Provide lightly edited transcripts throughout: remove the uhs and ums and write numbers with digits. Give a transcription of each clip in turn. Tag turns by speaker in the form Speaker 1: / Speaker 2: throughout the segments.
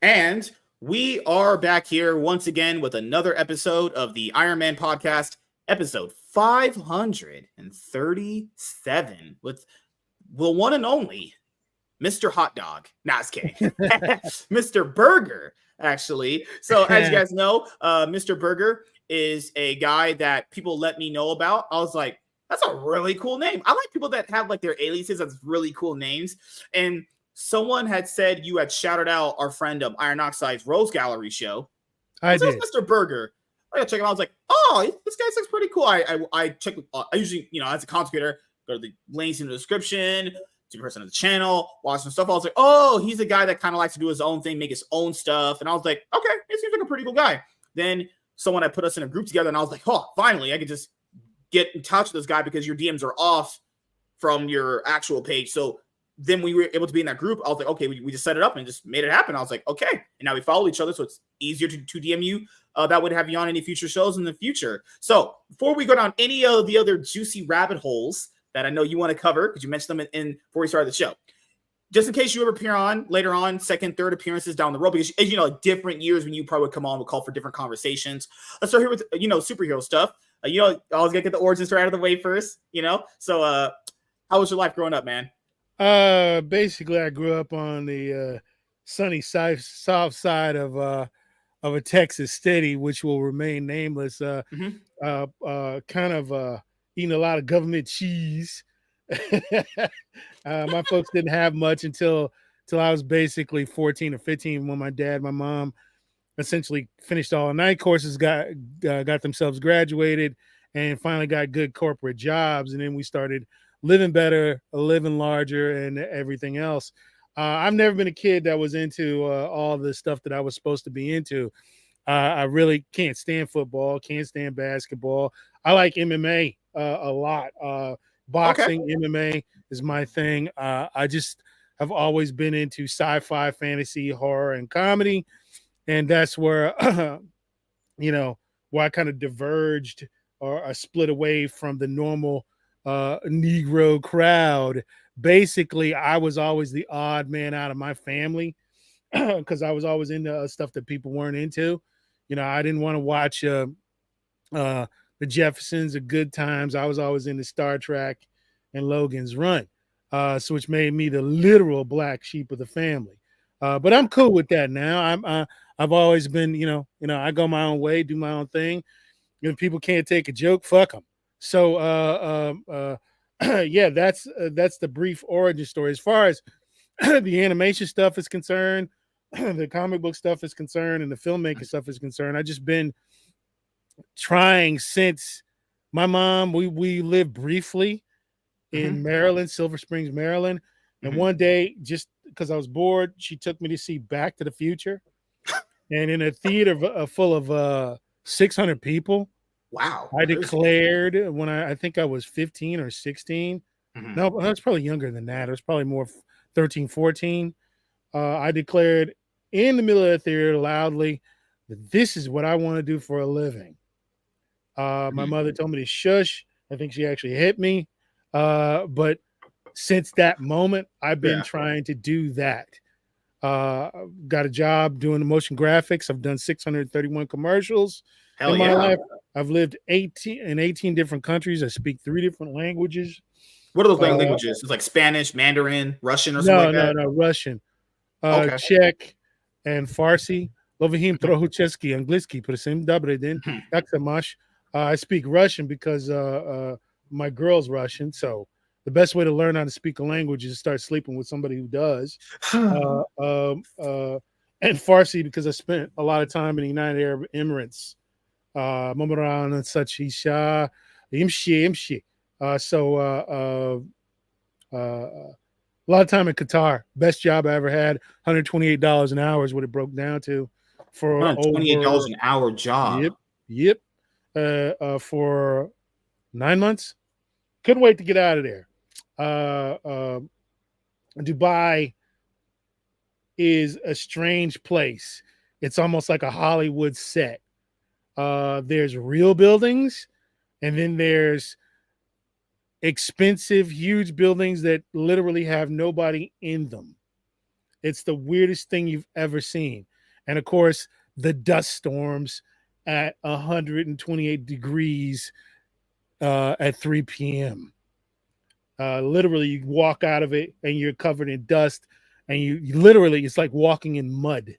Speaker 1: And we are back here once again with another episode of the Iron Man podcast, episode 537, with the one and only Mr. Hot Dog. Nah, it's kidding. Mr. Burger, actually. So, as you guys know, Mr. Burger is a guy that people let me know about. I was like, that's a really cool name. I like people that have like their aliases as really cool names. And someone had said you had shouted out our friend Iron Oxide's Rose Gallery show.
Speaker 2: I did.
Speaker 1: Mr. Burger. I gotta check him out. I was like, oh, this guy looks pretty cool. I check. I usually, as a content creator, go to the links in the description to the person on the channel, watch some stuff. I was like, oh, he's a guy that kind of likes to do his own thing, make his own stuff. And I was like, okay, he seems like a pretty cool guy. Then someone had put us in a group together, and I was like, oh, finally, I could just get in touch with this guy because your DMs are off from your actual page. So then we were able to be in that group. I was like, okay, we just set it up and just made it happen. I was like, okay. And now we follow each other, so it's easier to DM you. That would have you on any future shows in the future. So before we go down any of the other juicy rabbit holes that I know you want to cover, because you mentioned them in before we started the show, just in case you ever appear on later on, second, third appearances down the road, because as you know, different years when you probably would come on, would call for different conversations. Let's start here with superhero stuff. I always gotta get the origin story out of the way first. So how was your life growing up, man?
Speaker 2: Basically, I grew up on the sunny south side of a Texas city, which will remain nameless. Kind of eating a lot of government cheese. My folks didn't have much until I was basically 14 or 15 when my dad, my mom essentially finished all night courses, got themselves graduated, and finally got good corporate jobs. And then we started living better, living larger, and everything else. I've never been a kid that was into all the stuff that I was supposed to be into. I really can't stand football, can't stand basketball. I like MMA a lot. Boxing, okay. MMA is my thing. I just have always been into sci-fi, fantasy, horror, and comedy. And that's where, where I kind of diverged or I split away from the normal Negro crowd. Basically, I was always the odd man out of my family because I was always into stuff that people weren't into. I didn't want to watch the Jeffersons or Good Times. I was always into Star Trek and Logan's Run, so which made me the literal black sheep of the family. But I'm cool with that now. I've always been, I go my own way, do my own thing. If people can't take a joke, fuck them. So, yeah, that's the brief origin story. As far as the animation stuff is concerned, the comic book stuff is concerned, and the filmmaking stuff is concerned, I've just been trying since my mom, we lived briefly in Maryland, Silver Springs, Maryland. And one day, just because I was bored, she took me to see Back to the Future. And in a theater full of 600 people,
Speaker 1: wow!
Speaker 2: I declared when I think I was 15 or 16. No, I was probably younger than that. It was probably more 13, 14. I declared in the middle of the theater loudly that this is what I want to do for a living. My mother told me to shush. I think she actually hit me. But since that moment, I've been trying to do that. Got a job doing the motion graphics. I've done 631 commercials in my life. I've lived in 18 different countries. I speak 3 different languages.
Speaker 1: What are those languages? It's like Spanish, Mandarin, Russian, or something like that?
Speaker 2: No, Russian. Czech and Farsi. Lovahim trochu česky, anglicky, prosím, dobrý den, jak se máš? I speak Russian because my girl's Russian, so the best way to learn how to speak a language is to start sleeping with somebody who does. And Farsi because I spent a lot of time in the United Arab Emirates. Mamaran and such Isha, Imshi. So a lot of time in Qatar. Best job I ever had. $128 an hour is what it broke down to. For
Speaker 1: $128 an hour job.
Speaker 2: Yep. For 9 months. Couldn't wait to get out of there. Dubai is a strange place. It's almost like a Hollywood set. There's real buildings, and then there's expensive, huge buildings that literally have nobody in them. It's the weirdest thing you've ever seen. And of course, the dust storms at 128 degrees at 3 p.m. Literally, you walk out of it and you're covered in dust, and you literally, it's like walking in mud.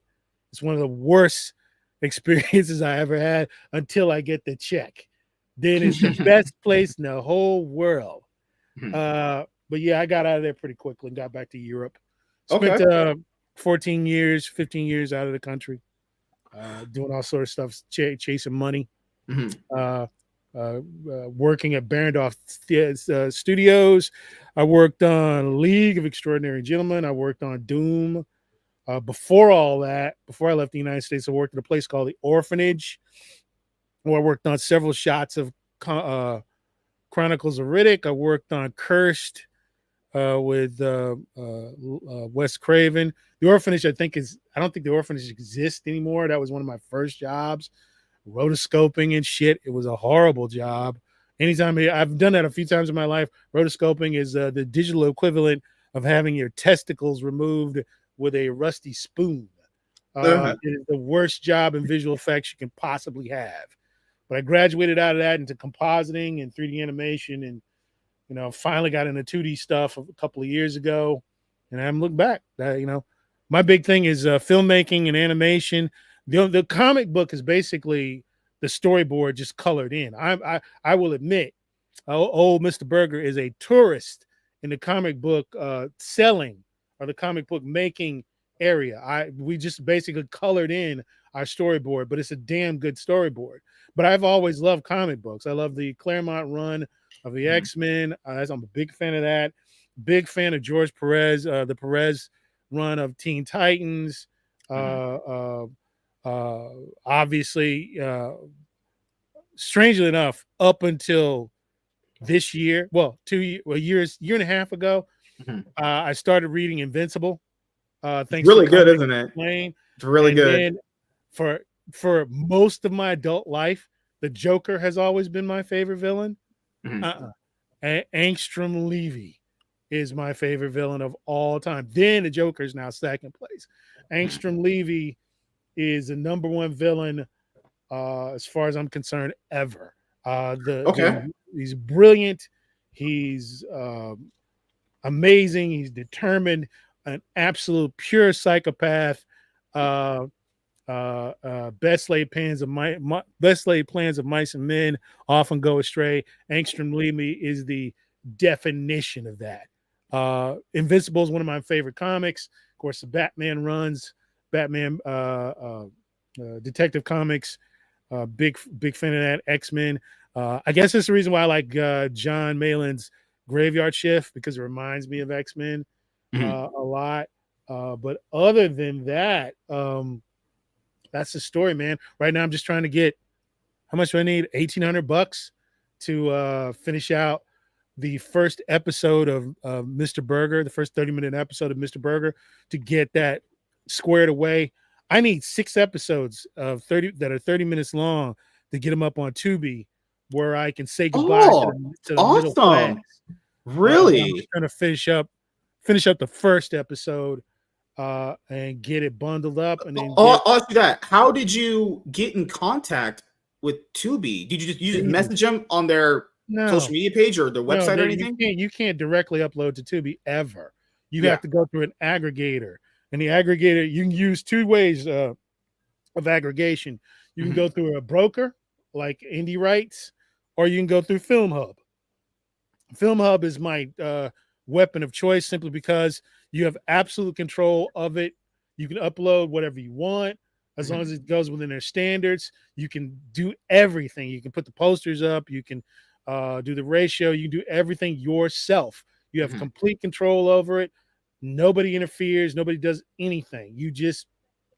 Speaker 2: It's one of the worst experiences I ever had until I get the check. Then it's the best place in the whole world. But yeah, I got out of there pretty quickly and got back to Europe. Spent
Speaker 1: Okay.
Speaker 2: 14 years, 15 years out of the country, doing all sorts of stuff, chasing money, working at Barendorf Studios. I worked on League of Extraordinary Gentlemen. I worked on Doom. Before all that, before I left the United States, I worked at a place called the Orphanage, where I worked on several shots of Chronicles of Riddick. I worked on Cursed with Wes Craven. The Orphanage, I don't think the Orphanage exists anymore. That was one of my first jobs. Rotoscoping and shit. It was a horrible job. Anytime I've done that a few times in my life. Rotoscoping is the digital equivalent of having your testicles removed with a rusty spoon. It is the worst job in visual effects you can possibly have. But I graduated out of that into compositing and 3D animation, and finally got into 2D stuff a couple of years ago, and I haven't looked back. My big thing is filmmaking and animation. The comic book is basically the storyboard just colored in. I will admit, old Mr. Berger is a tourist in the comic book selling or the comic book making area. We just basically colored in our storyboard, but it's a damn good storyboard. But I've always loved comic books. I love the Claremont run of the X-Men. I'm a big fan of that. Big fan of George Perez, the Perez run of Teen Titans. Obviously, strangely enough, up until this year, year and a half ago, I started reading Invincible. Thanks
Speaker 1: really
Speaker 2: to
Speaker 1: good, isn't it?
Speaker 2: Lane.
Speaker 1: It's really
Speaker 2: And
Speaker 1: good.
Speaker 2: then for most of my adult life, the Joker has always been my favorite villain. Angstrom Levy is my favorite villain of all time. Then the Joker is now second place. Angstrom Levy is the number one villain, as far as I'm concerned, ever. He's brilliant. He's amazing. He's determined. An absolute pure psychopath. Best laid plans of mice and men often go astray. Angstrom Levy is the definition of that. Invincible is one of my favorite comics. Of course, the Batman runs, Batman Detective Comics. Big fan of that. X-Men. I guess that's the reason why I like John Malin's Graveyard Shift, because it reminds me of X-Men a lot. But other than that, that's the story, man. Right now, I'm just trying to get, how much do I need? $1,800 to finish out the first episode of Mr. Berger, the first 30-minute episode of Mr. Berger, to get that squared away. I need 6 episodes of 30 minutes long to get them up on Tubi, where I can say goodbye to the middle class.
Speaker 1: Really?
Speaker 2: I'm just trying to finish up the first episode and get it bundled up. And then
Speaker 1: I'll ask you that. How did you get in contact with Tubi? Did you just message them on their social media page or their website or anything?
Speaker 2: You can't directly upload to Tubi ever. You have to go through an aggregator. And the aggregator, you can use 2 ways of aggregation. You can go through a broker like Indie Rights, or you can go through FilmHub. FilmHub is my weapon of choice, simply because you have absolute control of it. You can upload whatever you want as long as it goes within their standards. You can do everything. You can put the posters up. You can do the ratio. You can do everything yourself. You have complete control over it. Nobody interferes. Nobody does anything. You just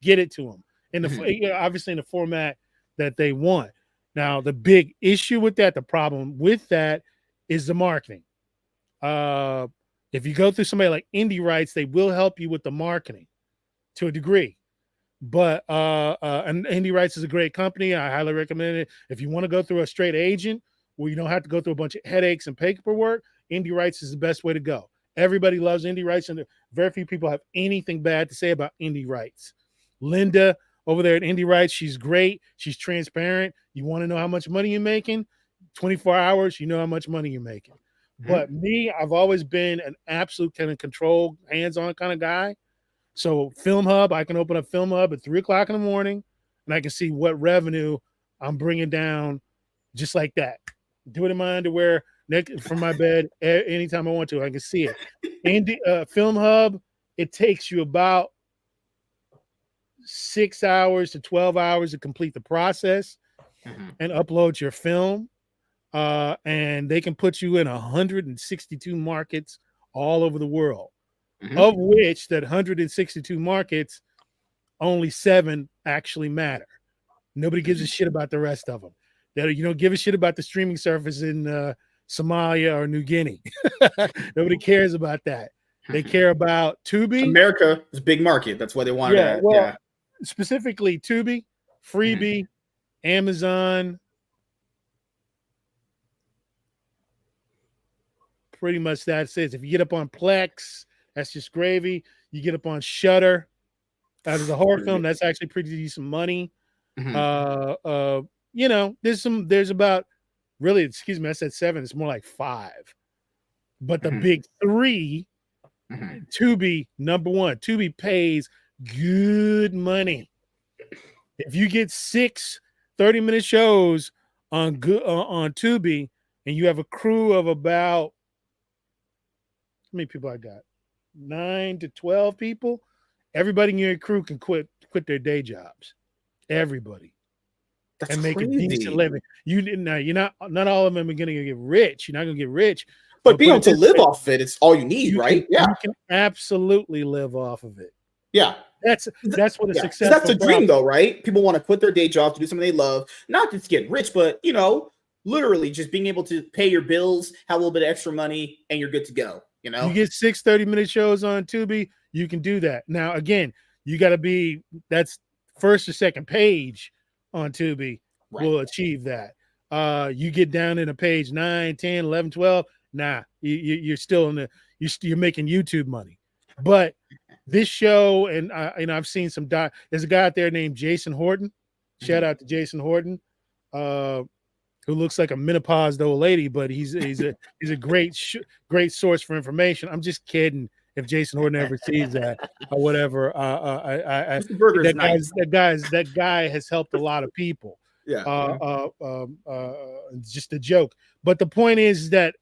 Speaker 2: get it to them obviously in the format that they want. Now, the big issue with that, the problem with that, is the marketing. If you go through somebody like Indie Rights, they will help you with the marketing to a degree. But and Indie Rights is a great company. I highly recommend it. If you want to go through a straight agent where you don't have to go through a bunch of headaches and paperwork, Indie Rights is the best way to go. Everybody loves indie rights, and very few people have anything bad to say about indie rights. Linda over there at Indie Rights, she's great. She's transparent. You want to know how much money you're making? 24 hours, you know how much money you're making. But me, I've always been an absolute kind of control, hands-on kind of guy. So Film Hub, I can open up Film Hub at 3:00 in the morning, and I can see what revenue I'm bringing down just like that. Do it in my underwear, from my bed, anytime I want to. I can see it. Film Hub, it takes you about 6 hours to 12 hours to complete the process and upload your film. And they can put you in 162 markets all over the world, of which that 162 markets, only 7 actually matter. Nobody gives a shit about the rest of them. You don't give a shit about the streaming service in Somalia or New Guinea. Nobody cares about that. They care about Tubi.
Speaker 1: America is a big market. That's why they wanted to.
Speaker 2: Well, specifically Tubi, Freebie, Amazon. Pretty much that's it. If you get up on Plex, that's just gravy. You get up on Shudder, out of the horror film, that's actually pretty decent money. You know, there's about, really, excuse me, I said 7, it's more like 5. But the big 3, Tubi, number 1. Tubi pays good money. If you get 6 30-minute shows on Tubi, and you have a crew of about, how many people I got? 9 to 12 people. Everybody in your crew can quit their day jobs. Everybody.
Speaker 1: That's
Speaker 2: and make
Speaker 1: crazy.
Speaker 2: a decent living. You're not all of them are gonna get rich. You're not gonna get rich.
Speaker 1: But being able to live off of it, it's all you need, right?
Speaker 2: You can absolutely live off of it.
Speaker 1: Yeah.
Speaker 2: That's what a successful.
Speaker 1: That's the dream, though, right? People want to quit their day job to do something they love, not just get rich, but literally just being able to pay your bills, have a little bit of extra money, and you're good to go. You
Speaker 2: get 6 30-minute shows on Tubi, you can do that. Now, again, you got to be, that's first or second page on Tubi will achieve that. You get down in a page 9, 10, 11, 12. Nah, you're still you're making YouTube money. But this show, and I've seen some there's a guy out there named Jason Horton. Shout out to Jason Horton, who looks like a menopaused old lady, but he's a great source for information. I'm just kidding. If Jason Horton ever sees that or whatever, that guy has helped a lot of people.
Speaker 1: Yeah.
Speaker 2: Just a joke. But the point is that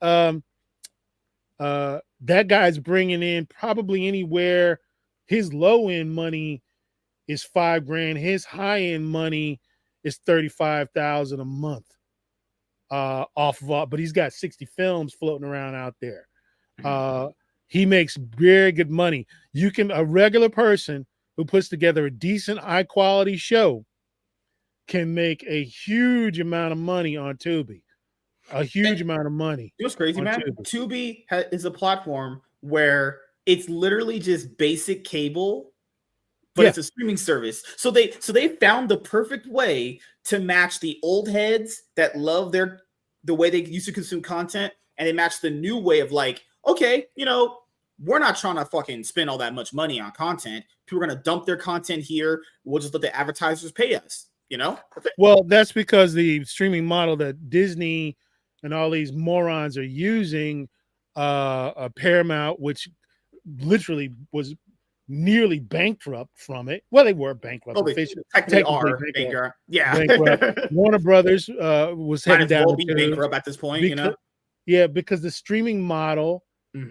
Speaker 2: that guy's bringing in probably anywhere. His low end money is $5,000. His high end money is $35,000 a month. Off of, but he's got 60 films floating around out there. He makes very good money. A regular person who puts together a decent, high quality show can make a huge amount of money on Tubi. A huge amount of money.
Speaker 1: You know what's crazy, man? Tubi is a platform where it's literally just basic cable, but it's a streaming service. So they found the perfect way to match the old heads that love the way they used to consume content, and they match the new way of like, okay, we're not trying to fucking spend all that much money on content. People are gonna dump their content here. We'll just let the advertisers pay us.
Speaker 2: Well, that's because the streaming model that Disney and all these morons are using, Paramount, which literally was nearly bankrupt from it. Well, they were bankrupt.
Speaker 1: Technically are bankrupt. Yeah.
Speaker 2: Bankrupt. Warner Brothers was heading down.
Speaker 1: Be bankrupt at this point,
Speaker 2: Yeah, because the streaming model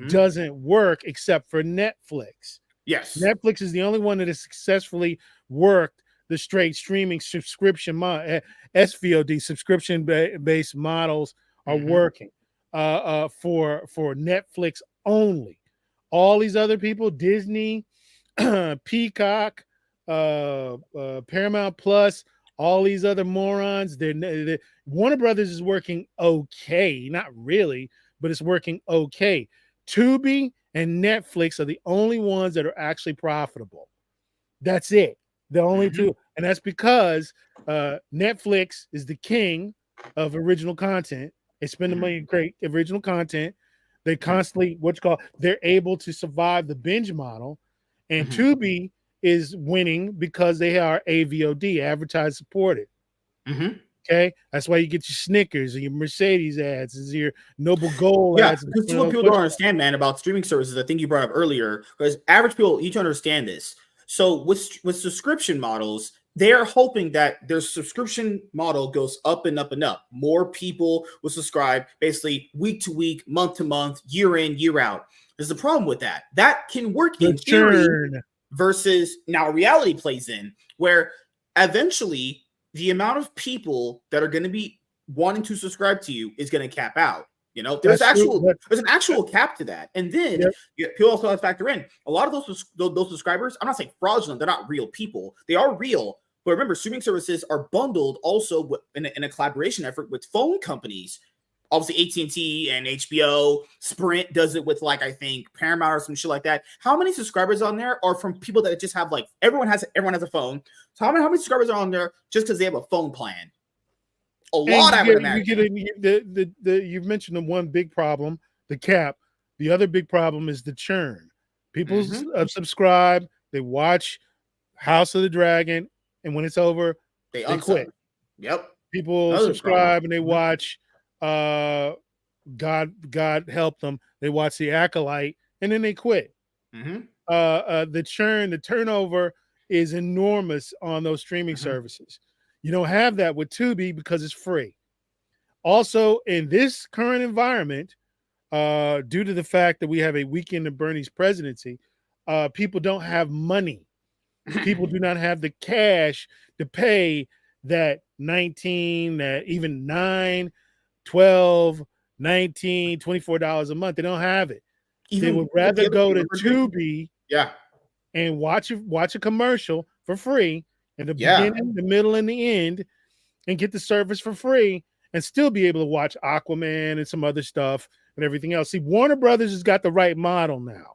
Speaker 2: doesn't work except for Netflix.
Speaker 1: Yes.
Speaker 2: Netflix is the only one that has successfully worked the straight streaming subscription SVOD subscription-based models are working for Netflix only. All these other people, Disney, Peacock, Paramount Plus, all these other morons, Warner Brothers is working okay, not really, but it's working okay. Tubi and Netflix are the only ones that are actually profitable. That's it. The only two, and that's because Netflix is the king of original content. They spend the money to create original content. They constantly they're able to survive the binge model, and
Speaker 1: Mhm.
Speaker 2: Tubi is winning because they are AVOD, advertised supported.
Speaker 1: Mhm.
Speaker 2: Okay, that's why you get your Snickers and your Mercedes ads, and your Noble Gold
Speaker 1: Yeah,
Speaker 2: ads. And
Speaker 1: this is what people don't understand, man, about streaming services. I think you brought up earlier, because average people need to understand this. So with subscription models, they are hoping that their subscription model goes up and up and up. More people will subscribe, basically week to week, month to month, year in, year out. There's a problem with that. That can work
Speaker 2: the
Speaker 1: in theory,
Speaker 2: churn.
Speaker 1: versus now reality plays in, where eventually the amount of people that are going to be wanting to subscribe to you is going to cap out. You know,
Speaker 2: That's true. But
Speaker 1: there's an actual cap to that, and then people also have to factor in a lot of those subscribers. I'm not saying fraudulent; they're not real people. They are real, but remember, streaming services are bundled also in a collaboration effort with phone companies. Obviously, AT&T and HBO, Sprint does it with, like, I think Paramount or some shit like that. How many subscribers on there are from people that just have, like, everyone has a phone? So how many subscribers are on there just because they have a phone plan? A lot, I would imagine.
Speaker 2: You've mentioned the one big problem, the cap. The other big problem is the churn. People subscribe, they watch House of the Dragon, and when it's over,
Speaker 1: They
Speaker 2: they
Speaker 1: unsub.
Speaker 2: quit.
Speaker 1: Yep.
Speaker 2: People
Speaker 1: Another
Speaker 2: subscribe
Speaker 1: problem.
Speaker 2: and they watch God help them. They watch The Acolyte and then they quit. The churn, the turnover is enormous on those streaming services. You don't have that with Tubi because it's free. Also, in this current environment, due to the fact that we have a weekend of Bernie's presidency, people don't have money. People do not have the cash to pay that 19, that even 9, 12, 19, $24 a month. They don't have it. They would rather go to Tubi and watch a commercial for free in the beginning, the middle, and the end, and get the service for free and still be able to watch Aquaman and some other stuff and everything else. See, Warner Brothers has got the right model now.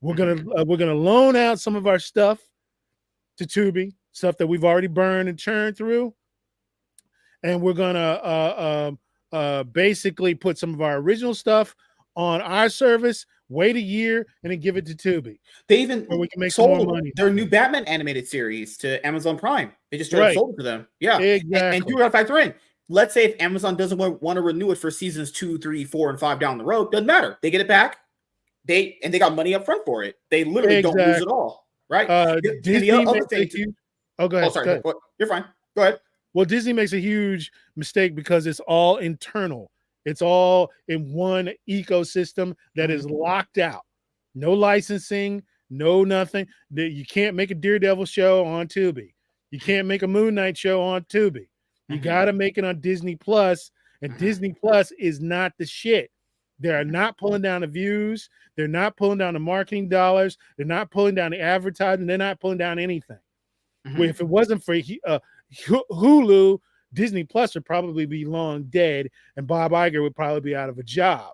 Speaker 2: We're gonna loan out some of our stuff to Tubi, stuff that we've already burned and churned through, and we're gonna basically put some of our original stuff on our service, wait a year, and then give it to Tubi.
Speaker 1: They even
Speaker 2: we can make some more money.
Speaker 1: Their new Batman animated series to Amazon Prime. They just straight up sold it to them. Yeah,
Speaker 2: exactly.
Speaker 1: And you got to factor in. Let's say if Amazon doesn't want to renew it for seasons 2, 3, 4, and 5 down the road, doesn't matter. They get it back. They got money up front for it. They literally don't lose it all, right?
Speaker 2: Disney
Speaker 1: and the other thing.
Speaker 2: Go ahead.
Speaker 1: Oh, sorry. Go ahead. You're fine. Go ahead.
Speaker 2: Well, Disney makes a huge mistake because it's all internal. It's all in one ecosystem that is locked out. No licensing, no nothing. You can't make a Daredevil show on Tubi. You can't make a Moon Knight show on Tubi. You got to make it on Disney Plus, and Disney Plus is not the shit. They're not pulling down the views. They're not pulling down the marketing dollars. They're not pulling down the advertising. They're not pulling down anything. If it wasn't for Hulu, Disney Plus would probably be long dead, and Bob Iger would probably be out of a job.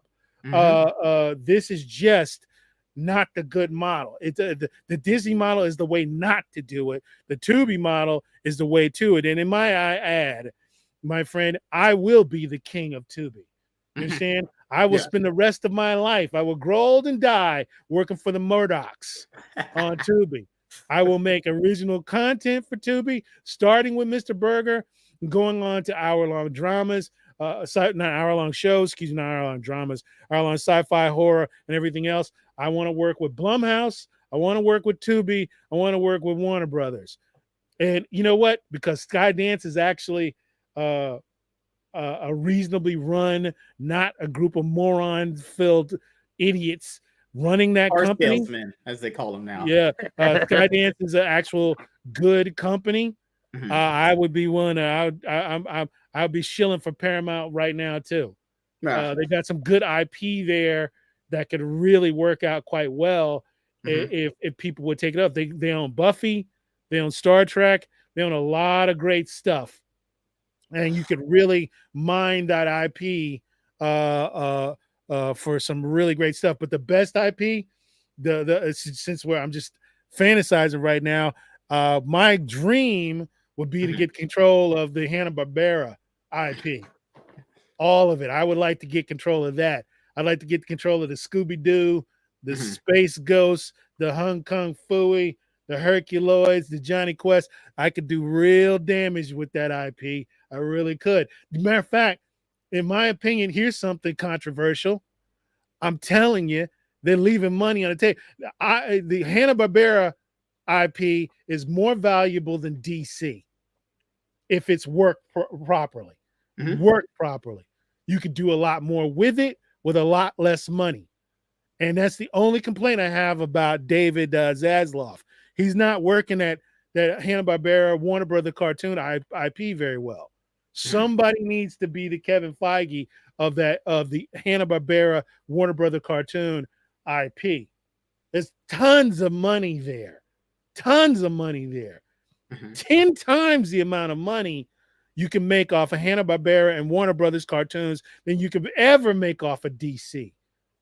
Speaker 2: This is just not the good model. The Disney model is the way not to do it. The Tubi model is the way to it. And in my ad, my friend, I will be the king of Tubi. You understand? I will spend the rest of my life. I will grow old and die working for the Murdochs on Tubi. I will make original content for Tubi, starting with Mr. Burger, going on to hour-long dramas, not hour-long shows, not hour-long dramas, hour-long sci-fi, horror, and everything else. I want to work with Blumhouse. I want to work with Tubi. I want to work with Warner Brothers. And you know what? Because Skydance is actually a reasonably run, not a group of moron-filled idiots running that company.
Speaker 1: Salesmen, as they call them now.
Speaker 2: Yeah, Skydance is an actual good company. I would be one. I'd be shilling for Paramount right now too. They got some good IP there that could really work out quite well if people would take it up. They own Buffy, they own Star Trek, they own a lot of great stuff, and you could really mine that IP for some really great stuff. But the best IP, since I'm just fantasizing right now, my dream would be to get control of the Hanna-Barbera IP. All of it. I would like to get control of that. I'd like to get control of the Scooby-Doo, the
Speaker 1: Mhm.
Speaker 2: Space Ghost, the Hong Kong Phooey, the Herculoids, the Johnny Quest. I could do real damage with that IP. I really could. Matter of fact, in my opinion, here's something controversial. I'm telling you, they're leaving money on the table. The Hanna-Barbera IP is more valuable than DC if it's worked properly.
Speaker 1: Mhm.
Speaker 2: Worked properly. You could do a lot more with it with a lot less money. And that's the only complaint I have about David Zaslav. He's not working at that Hanna-Barbera Warner Brother cartoon IP very well. Somebody needs to be the Kevin Feige of the Hanna-Barbera Warner Brother cartoon IP. There's tons of money there. Tons of money there. 10 times the amount of money you can make off of Hanna-Barbera and Warner Brothers cartoons than you could ever make off of DC.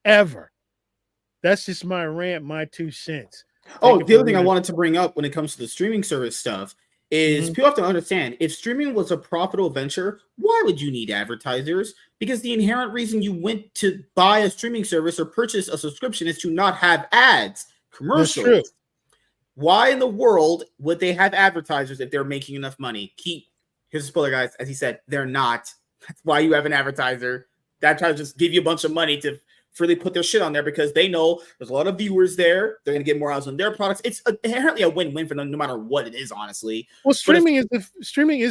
Speaker 2: Ever. That's just my rant, my 2 cents.
Speaker 1: Oh, the other thing I wanted to bring up when it comes to the streaming service stuff is people have to understand, if streaming was a profitable venture, why would you need advertisers? Because the inherent reason you went to buy a streaming service or purchase a subscription is to not have ads, commercials.
Speaker 2: That's true.
Speaker 1: Why in the world would they have advertisers if they're making enough money? Here's a spoiler, guys. As he said, they're not. That's why you have an advertiser. That tries to just give you a bunch of money to freely put their shit on there because they know there's a lot of viewers there. They're going to get more eyes on their products. It's inherently a win-win for them, no matter what it is, honestly.
Speaker 2: Well, streaming is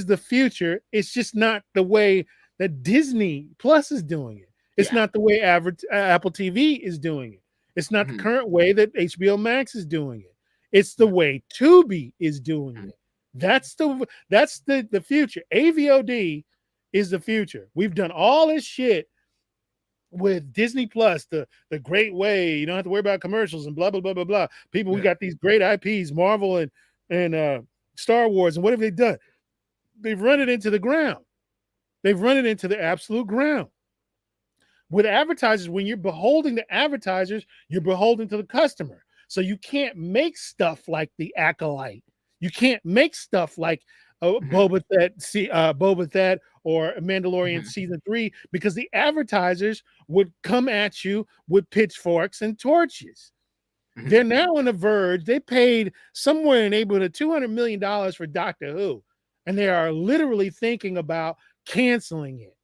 Speaker 2: the future. It's just not the way that Disney Plus is doing it. It's not the way Apple TV is doing it. It's not the current way that HBO Max is doing it. It's the way Tubi is doing it. That's the future. AVOD is the future. We've done all this shit with Disney Plus, the great way. You don't have to worry about commercials and blah blah blah blah blah. People, we got these great IPs, Marvel and Star Wars, and what have they done? They've run it into the ground. They've run it into the absolute ground. With advertisers, when you're beholden to advertisers, you're beholden to the customer. So you can't make stuff like The Acolyte. You can't make stuff like Boba Fett or Mandalorian season 3 because the advertisers would come at you with pitchforks and torches. They're now on the verge. They paid somewhere in the neighborhood of $200 million for Doctor Who, and they are literally thinking about canceling it.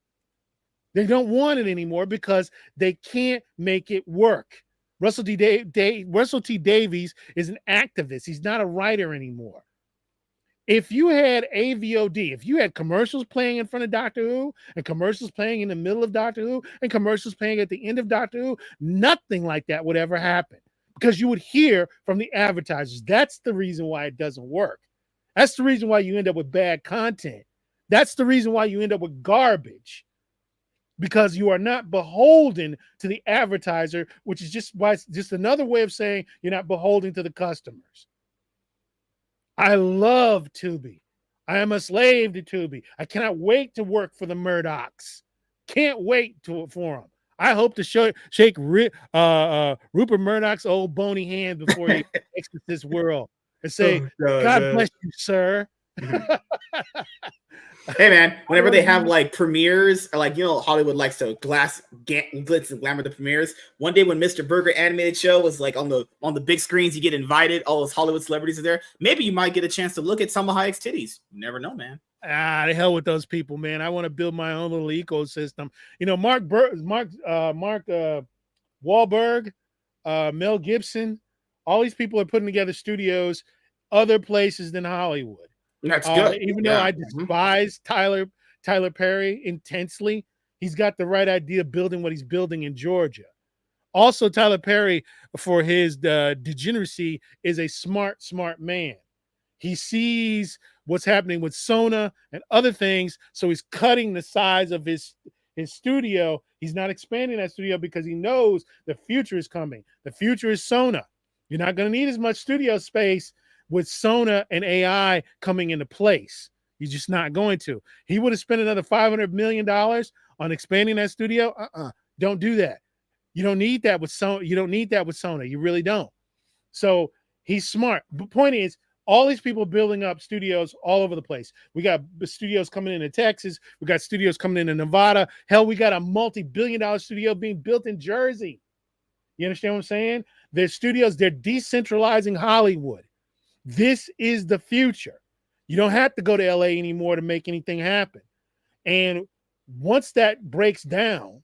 Speaker 2: They don't want it anymore because they can't make it work. Russell T. Davies is an activist. He's not a writer anymore. If you had AVOD, if you had commercials playing in front of Doctor Who and commercials playing in the middle of Doctor Who and commercials playing at the end of Doctor Who, nothing like that would ever happen because you would hear from the advertisers. That's the reason why it doesn't work. That's the reason why you end up with bad content. That's the reason why you end up with garbage. Because you are not beholden to the advertiser, which is just another way of saying you're not beholden to the customers. I love Tubi. I am a slave to Tubi. I cannot wait to work for the Murdochs. Can't wait for them. I hope to shake Rupert Murdoch's old bony hand before he exits this world and say, God bless you, sir.
Speaker 1: Hey man, whenever they have like premieres, like Hollywood likes to glitz and glamour the premieres. One day when Mr. Burger animated show was like on the big screens, you get invited. All those Hollywood celebrities are there. Maybe you might get a chance to look at Salma Hayek's titties. You never know, man.
Speaker 2: The hell with those people, man. I want to build my own little ecosystem. Mark Wahlberg, Mel Gibson, all these people are putting together studios other places than Hollywood.
Speaker 1: That's good.
Speaker 2: Even though I despise Tyler Perry intensely, he's got the right idea of building what he's building in Georgia. Also, Tyler Perry, for his degeneracy, is a smart man. He sees what's happening with Sona and other things, so he's cutting the size of his studio. He's not expanding that studio because he knows the future is coming. The future is Sona. You're not going to need as much studio space with Sona and AI coming into place. You're just not going to. He would have spent another $500 million on expanding that studio. Don't do that. You don't need that with Sona. You don't need that with Sona. You really don't. So he's smart. The point is, all these people building up studios all over the place. We got studios coming into Texas. We got studios coming into Nevada. Hell, we got a multi-billion-dollar studio being built in Jersey. You understand what I'm saying? There's studios. They're decentralizing Hollywood. This is the future. You don't have to go to LA anymore to make anything happen. And once that breaks down,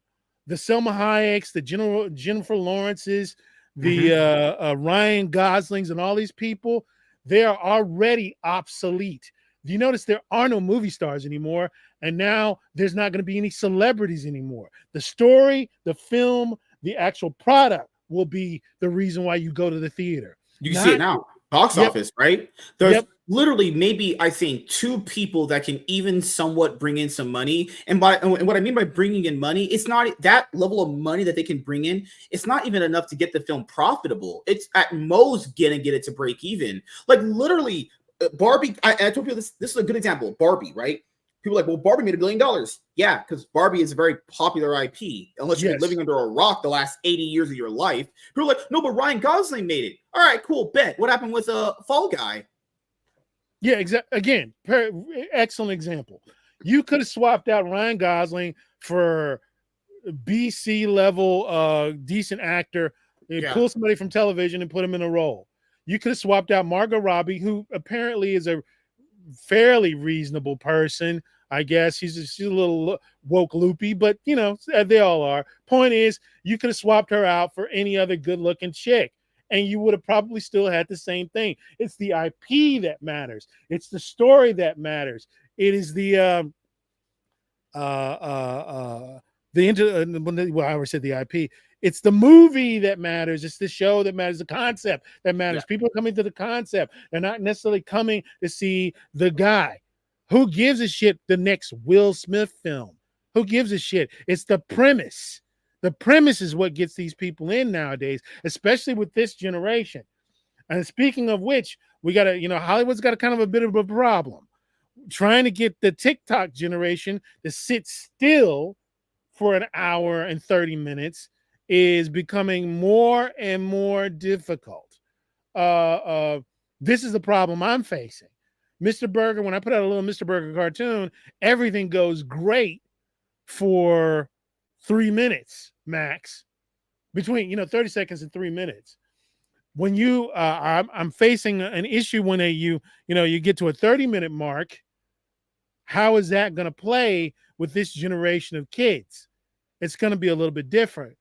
Speaker 2: the Selma Hayeks, the Jennifer Lawrences, the Ryan Goslings, and all these people, they are already obsolete. Do you notice there are no movie stars anymore? And now there's not going to be any celebrities anymore. The story, the film, the actual product will be the reason why you go to the theater.
Speaker 1: You can see it now. Box office, right? There's literally maybe I think 2 people that can even somewhat bring in some money. And what I mean by bringing in money, it's not that level of money that they can bring in. It's not even enough to get the film profitable. It's at most gonna get it to break even. Like literally, Barbie. I told people this. This is a good example. Barbie, right? People are like, well, Barbie made $1 billion. Yeah, because Barbie is a very popular IP. Unless you've been living under a rock the last 80 years of your life. People are like, no, but Ryan Gosling made it. All right, cool, bet. What happened with Fall Guy?
Speaker 2: Yeah, exactly. Again, excellent example. You could have swapped out Ryan Gosling for BC level decent actor, pull somebody from television and put him in a role. You could have swapped out Margot Robbie, who apparently is a fairly reasonable person. I guess she's a little woke loopy, but you know, they all are. Point is, you could have swapped her out for any other good looking chick, and you would have probably still had the same thing. It's the IP that matters. It's the story that matters. It is the well, I already said the IP. It's the movie that matters. It's the show that matters. The concept that matters. People are coming to the concept. They're not necessarily coming to see the guy. Who gives a shit the next Will Smith film? Who gives a shit? It's the premise. The premise is what gets these people in nowadays, especially with this generation. And speaking of which, we got to, Hollywood's got a kind of a bit of a problem. Trying to get the TikTok generation to sit still for an hour and 30 minutes is becoming more and more difficult. This is the problem I'm facing. Mr. Burger, when I put out a little Mr. Burger cartoon, everything goes great for 3 minutes max, between 30 seconds and 3 minutes. When I'm facing an issue when you get to a 30-minute mark. How is that going to play with this generation of kids? It's going to be a little bit different.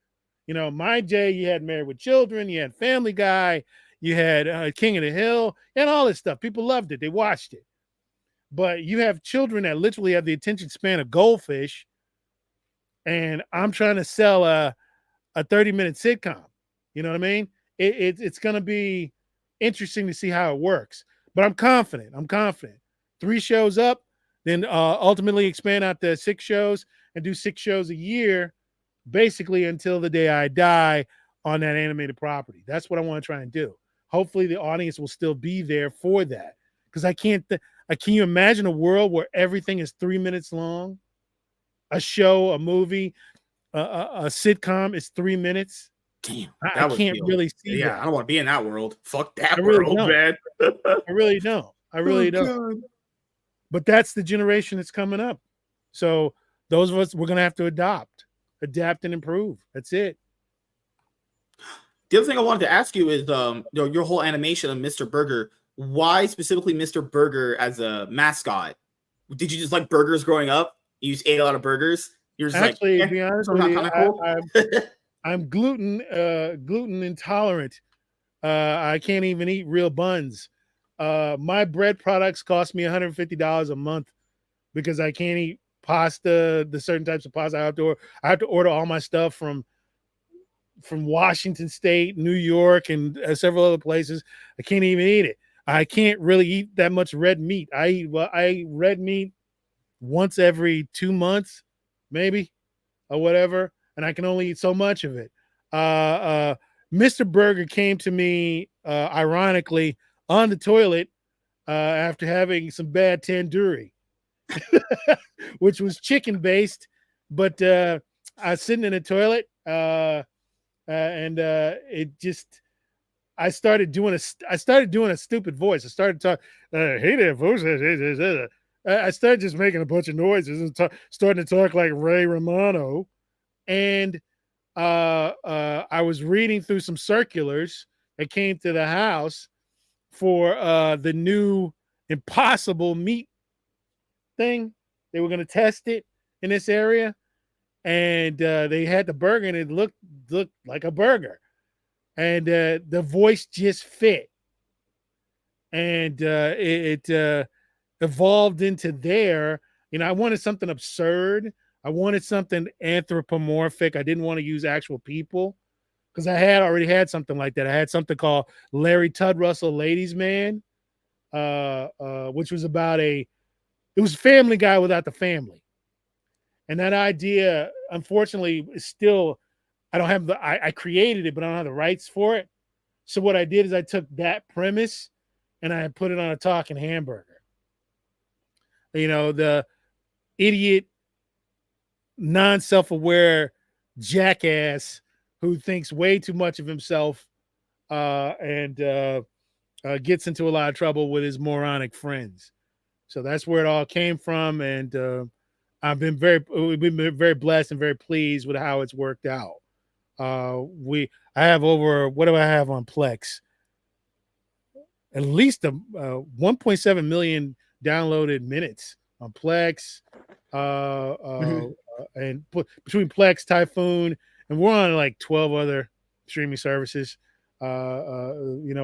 Speaker 2: My day, you had Married with Children, you had Family Guy, you had King of the Hill, and all this stuff. People loved it. They watched it. But you have children that literally have the attention span of goldfish, and I'm trying to sell a 30-minute sitcom. You know what I mean? It's going to be interesting to see how it works. But I'm confident. 3 shows up, then ultimately expand out to 6 shows and do 6 shows a year, basically until the day I die on that animated property. That's what I want to try and do. Hopefully the audience will still be there for that. Because can you imagine a world where everything is 3 minutes long? A show, a movie, a sitcom is 3 minutes.
Speaker 1: Damn,
Speaker 2: I can't really see that.
Speaker 1: I don't want to be in that world. Fuck that world, man.
Speaker 2: I really don't. don't. But that's the generation that's coming up. So those of us, we're going to have to adapt and improve. That's it.
Speaker 1: The other thing I wanted to ask you is your whole animation of Mr. Burger. Why specifically Mr. Burger as a mascot? Did you just like burgers growing up? You just ate a lot of burgers? You're just
Speaker 2: actually, to be honest with you, cool? I'm gluten intolerant. I can't even eat real buns. My bread products cost me $150 a month because I can't eat pasta, the certain types of pasta. I have to order all my stuff from Washington State, New York, and several other places. I can't even eat it. I can't really eat that much red meat. I eat red meat once every 2 months, maybe, or whatever, and I can only eat so much of it. Mr. Burger came to me, ironically, on the toilet after having some bad tandoori, which was chicken-based, but I was sitting in the toilet, and it just I started doing a stupid voice. I started talking, hey there, folks. I started just making a bunch of noises and starting to talk like Ray Romano. And I was reading through some circulars that came to the house for the new Impossible Meat thing. They were going to test it in this area, and they had the burger, and it looked like a burger, and the voice just fit, and it evolved into there. I wanted something absurd. I wanted something anthropomorphic. I didn't want to use actual people because I had already had something like that. I had something called Larry Tud Russell Ladies Man, which was about it was Family Guy without the family. And that idea, unfortunately, is still, I don't have I created it, but I don't have the rights for it. So what I did is I took that premise and I put it on a talking hamburger. The idiot, non-self-aware jackass who thinks way too much of himself and gets into a lot of trouble with his moronic friends. So that's where it all came from, and we've been very blessed and very pleased with how it's worked out. I have over, what do I have on Plex? At least 1.7 million downloaded minutes on Plex, and between Plex, Typhoon, and we're on like 12 other streaming services. Tubi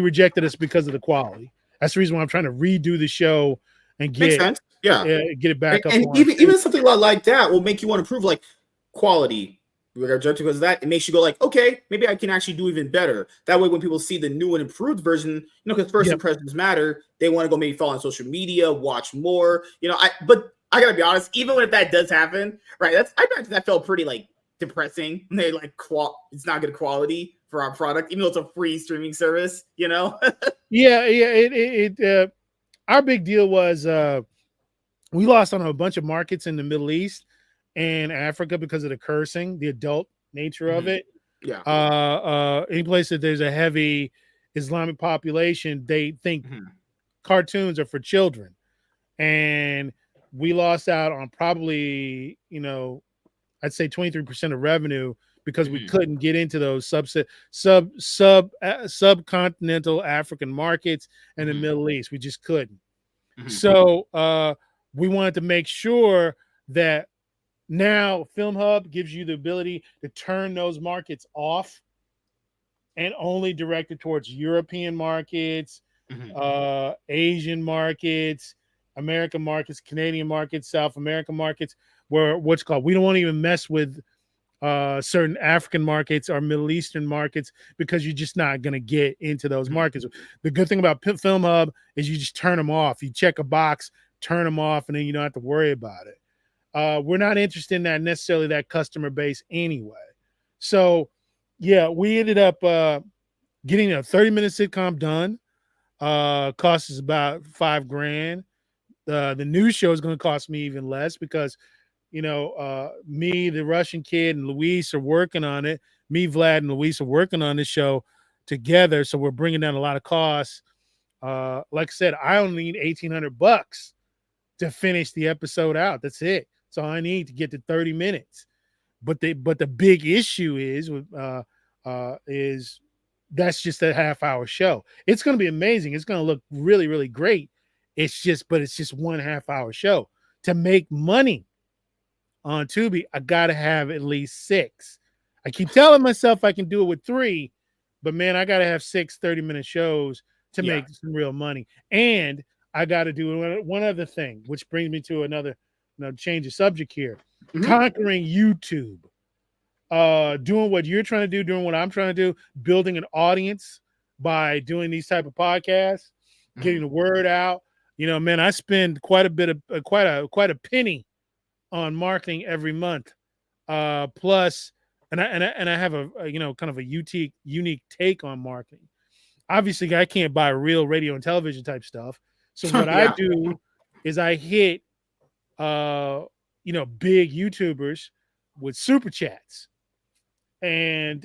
Speaker 2: rejected us because of the quality. That's the reason why I'm trying to redo the show and
Speaker 1: Makes sense. Yeah.
Speaker 2: Get it back up.
Speaker 1: And even something like that will make you want to prove like quality. Because that, it makes you go like, okay, maybe I can actually do even better. That way, when people see the new and improved version, because first impressions matter, they want to go maybe follow on social media, watch more. But I gotta be honest, even if that does happen, right? I imagine that felt pretty like depressing. They like it's not good quality for our product, even though it's a free streaming service.
Speaker 2: Yeah. Our big deal was we lost on a bunch of markets in the Middle East and Africa because of the cursing, the adult nature of it.
Speaker 1: Yeah.
Speaker 2: Any place that there's a heavy Islamic population, they think cartoons are for children, and we lost out on probably I'd say 23% of revenue because we couldn't get into those subcontinental African markets and the Middle East. We just couldn't. So we wanted to make sure that now Film Hub gives you the ability to turn those markets off and only direct it towards European markets, Asian markets, American markets, Canadian markets, South American markets, where we don't want to even mess with certain African markets or Middle Eastern markets because you're just not going to get into those markets. The good thing about Film Hub is you just turn them off. You check a box, turn them off, and then you don't have to worry about it. We're not interested in that necessarily that customer base anyway. So yeah, we ended up getting a 30-minute sitcom done. Cost us about $5,000. The news show is going to cost me even less because me, the Russian kid, and Luis are working on it. Me, Vlad, and Luis are working on this show together, so we're bringing down a lot of costs. Like I said, I only need $1,800 to finish the episode out. That's it. That's all I need to get to 30 minutes. But the big issue is that's just a half-hour show. It's going to be amazing. It's going to look really, really great. It's just 1 half-hour show. To make money on Tubi, I got to have at least 6. I keep telling myself I can do it with 3, but man, I got to have 6 30-minute shows to make some real money. And I got to do one other thing, which brings me to another change of subject here. Conquering YouTube. Doing what you're trying to do, doing what I'm trying to do, building an audience by doing these type of podcasts, getting the word out. Man, I spend quite a penny on marketing every month. Plus, and I have a kind of a unique take on marketing. Obviously, I can't buy real radio and television type stuff. So what I do is I hit big YouTubers with super chats. And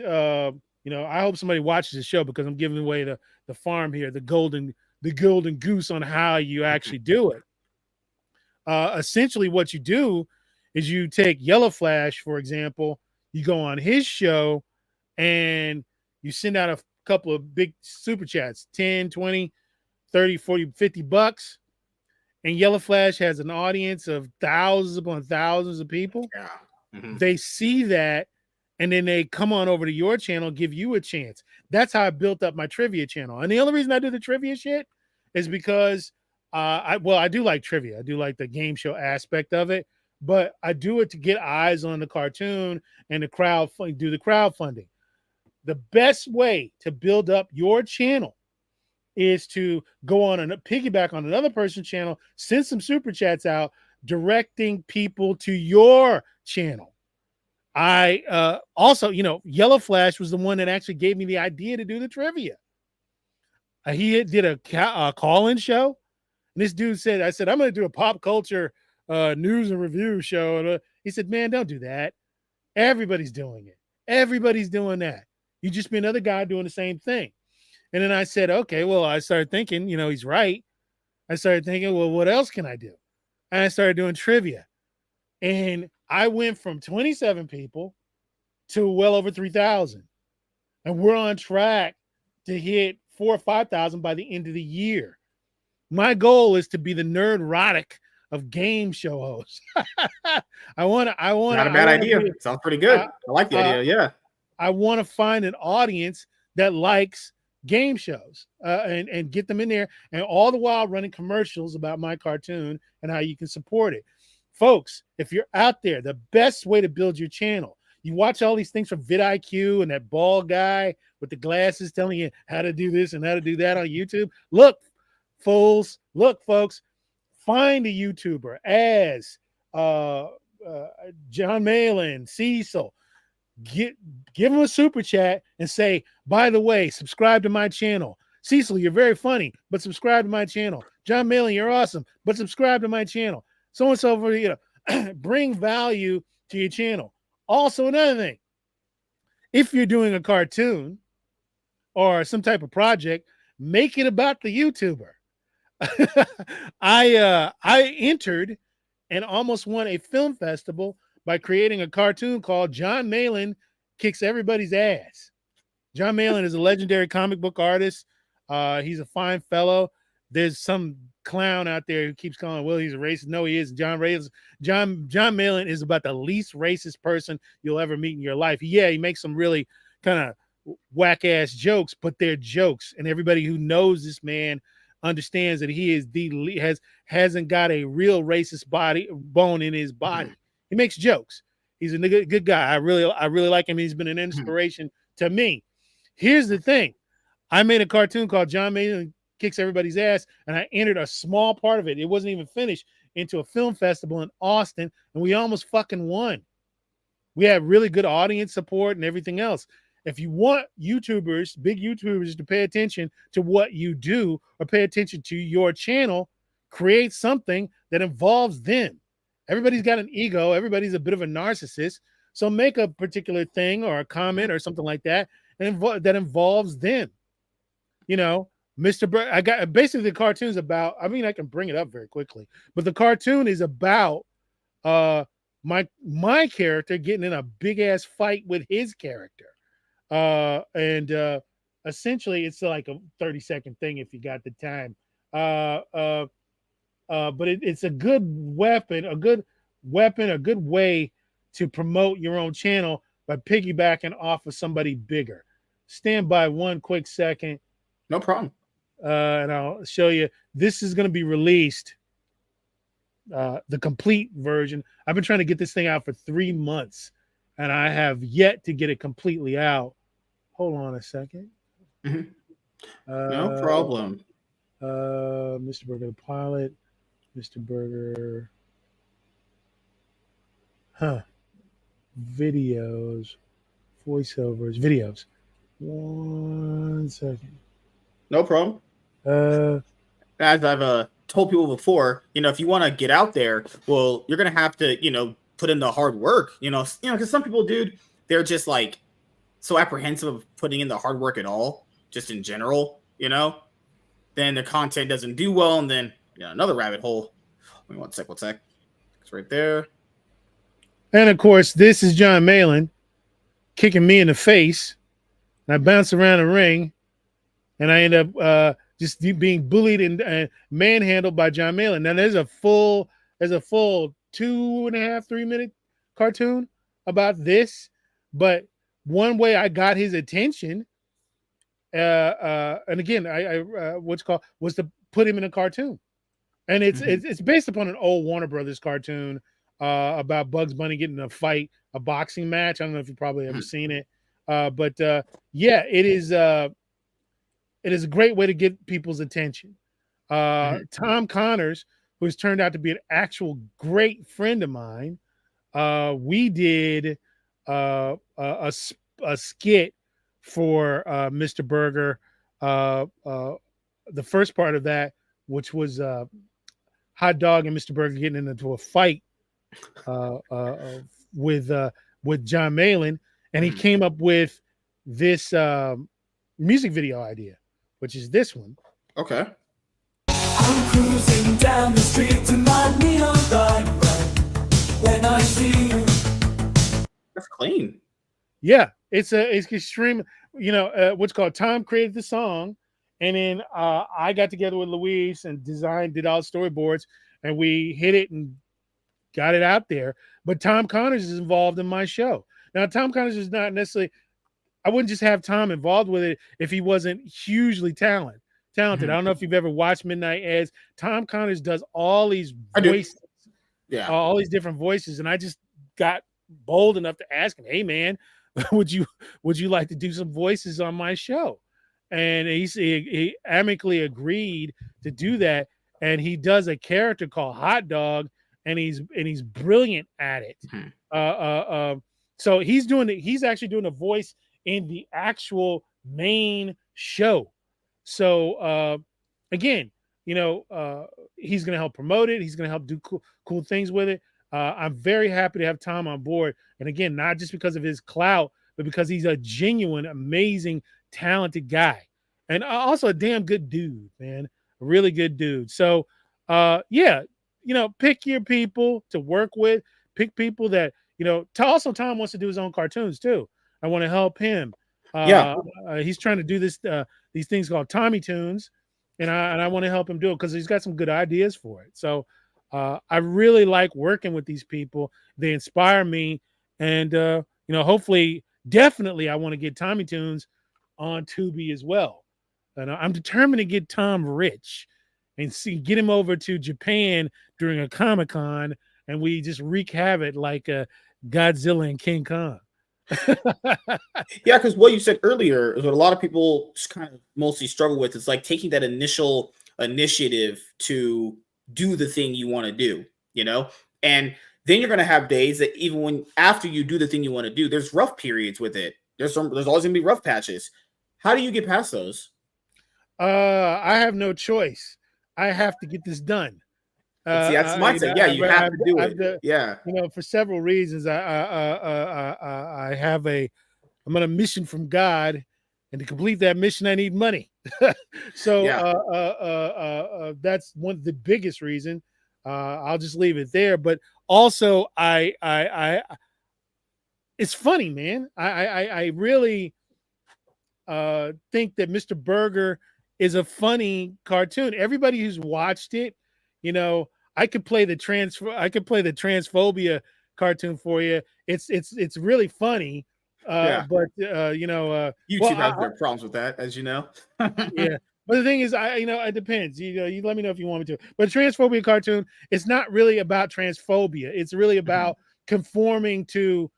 Speaker 2: You know, I hope somebody watches the show because I'm giving away the farm here, the golden goose on how you actually do it. Essentially, what you do is you take Yellow Flash, for example, you go on his show and you send out a couple of big super chats, 10, 20, 30, 40, 50 bucks. And Yellow Flash has an audience of thousands upon thousands of people.
Speaker 1: Yeah. Mm-hmm.
Speaker 2: They see that, and then they come on over to your channel, give you a chance. That's how I built up my trivia channel. And the only reason I do the trivia shit is because I do like trivia. I do like the game show aspect of it, but I do it to get eyes on the cartoon and the crowdfunding. The best way to build up your channel is to go on and piggyback on another person's channel, send some super chats out, directing people to your channel. I also, Yellow Flash was the one that actually gave me the idea to do the trivia. He did a call-in show, and this dude said, I'm going to do a pop culture news and review show. And he said, man, don't do that. Everybody's doing it. Everybody's doing that. You just be another guy doing the same thing. And then I said, okay, well, I started thinking, he's right. I started thinking, well, what else can I do? And I started doing trivia. And I went from 27 people to well over 3,000. And we're on track to hit 4,000 or 5,000 by the end of the year. My goal is to be the nerd-rotic of game show hosts. I want to.
Speaker 1: Not a bad idea. Sounds pretty good. I like the idea. Yeah.
Speaker 2: I want to find an audience that likes game shows and get them in there, and all the while running commercials about my cartoon and how you can support it. Folks, if you're out there, the best way to build your channel, you watch all these things from vidIQ and that bald guy with the glasses telling you how to do this and how to do that on YouTube. Look, fools, folks, find a YouTuber as John Malin, Cecil. Give him a super chat and say, by the way, subscribe to my channel. Cecil, you're very funny, but subscribe to my channel. John Malin, you're awesome, but subscribe to my channel. So and so forth, bring value to your channel. Also, another thing, if you're doing a cartoon or some type of project, make it about the YouTuber. I entered and almost won a film festival by creating a cartoon called John Malin Kicks Everybody's Ass. John Malin is a legendary comic book artist. He's a fine fellow. There's some clown out there who keeps calling Will he's a racist. No, he isn't. John Malin is about the least racist person you'll ever meet in your life. Yeah, he makes some really kind of whack-ass jokes, but they're jokes. And everybody who knows this man understands that he is hasn't got a real racist bone in his body. He makes jokes. He's a good guy. I really like him. He's been an inspiration to me. Here's the thing. I made a cartoon called John Malin Kicks Everybody's Ass, and I entered a small part of it. It wasn't even finished into a film festival in Austin, and we almost fucking won. We had really good audience support and everything else. If you want YouTubers, big YouTubers, to pay attention to what you do or pay attention to your channel, create something that involves them. Everybody's got an ego. Everybody's a bit of a narcissist. So make a particular thing or a comment or something like that and that involves them. Mr. I got basically the cartoon's about, I mean, I can bring it up very quickly, but the cartoon is about my character getting in a big ass fight with his character. And essentially it's like a 30-second thing if you got the time. But it's a good weapon, a good way to promote your own channel by piggybacking off of somebody bigger. Stand by one quick second.
Speaker 1: No problem.
Speaker 2: And I'll show you. This is going to be released, the complete version. I've been trying to get this thing out for 3 months, and I have yet to get it completely out. Hold on a second.
Speaker 1: No problem.
Speaker 2: Mr. Burger, the pilot. Mr. Burger. Videos. Voiceovers. Videos. 1 second.
Speaker 1: No problem. As I've told people before, if you want to get out there, well, you're gonna have to, put in the hard work, because some people, dude, they're just like so apprehensive of putting in the hard work at all, just in general, then the content doesn't do well, and then another rabbit hole. Wait, one sec. It's right there.
Speaker 2: And of course, this is John Malin kicking me in the face. And I bounce around the ring, and I end up just being bullied and manhandled by John Malin. Now there's a full 2.5, 3 minute cartoon about this, but one way I got his attention, and again, I what's called was to put him in a cartoon, and it's based upon an old Warner Brothers cartoon about Bugs Bunny getting in a boxing match. I don't know if you've probably ever seen it, but yeah, it is a great way to get people's attention. Tom Connors, who has turned out to be an actual great friend of mine, we did a skit for Mr. Burger. The first part of that, which was Hot Dog and Mr. Burger getting into a fight with John Malin, and he came up with this music video idea, which is this one.
Speaker 1: Okay.
Speaker 3: I'm cruising down the street to my neon light when I see you.
Speaker 1: That's clean.
Speaker 2: Yeah, it's extreme. What's called Tom created the song, and then I got together with Luis and did all the storyboards, and we hit it and got it out there. But Tom Connors is involved in my show. Now, Tom Connors is not necessarily. I wouldn't just have Tom involved with it if he wasn't hugely talented. I don't know if you've ever watched Midnight Ads. Tom Connors does all these voices, all these different voices, and I just got bold enough to ask him, "Hey, man, would you like to do some voices on my show?" And he amicably agreed to do that. And he does a character called Hot Dog, and he's brilliant at it. So he's actually doing a voice in the actual main show. So again, he's going to help promote it. He's going to help do cool things with it. I'm very happy to have Tom on board. And again, not just because of his clout, but because he's a genuine, amazing, talented guy. And also a damn good dude, man. A really good dude. So pick your people to work with. Pick people that, also Tom wants to do his own cartoons too. I want to help him. He's trying to do these things called Tommy Tunes, and I want to help him do it because he's got some good ideas for it. So I really like working with these people. They inspire me, and hopefully, definitely, I want to get Tommy Tunes on Tubi as well. And I'm determined to get Tom rich and get him over to Japan during a Comic-Con, and we just wreak havoc like Godzilla and King Kong.
Speaker 1: Yeah, because what you said earlier is what a lot of people just kind of mostly struggle with. It's like taking that initial initiative to do the thing you want to do, and then you're going to have days that even after you do the thing you want to do, there's rough periods with it. There's always going to be rough patches. How do you get past those?
Speaker 2: I have no choice. I have to get this done.
Speaker 1: See, that's mindset. You have to do it.
Speaker 2: For several reasons. I'm on a mission from God, and to complete that mission, I need money. So that's one of the biggest reasons. I'll just leave it there. But also, it's funny, man. I really think that Mr. Burger is a funny cartoon. Everybody who's watched it, I could play the transphobia cartoon for you. It's really funny. But
Speaker 1: YouTube has their problems with that, as you know.
Speaker 2: Yeah. But the thing is, it depends. You let me know if you want me to. But transphobia cartoon, it's not really about transphobia. It's really about conforming to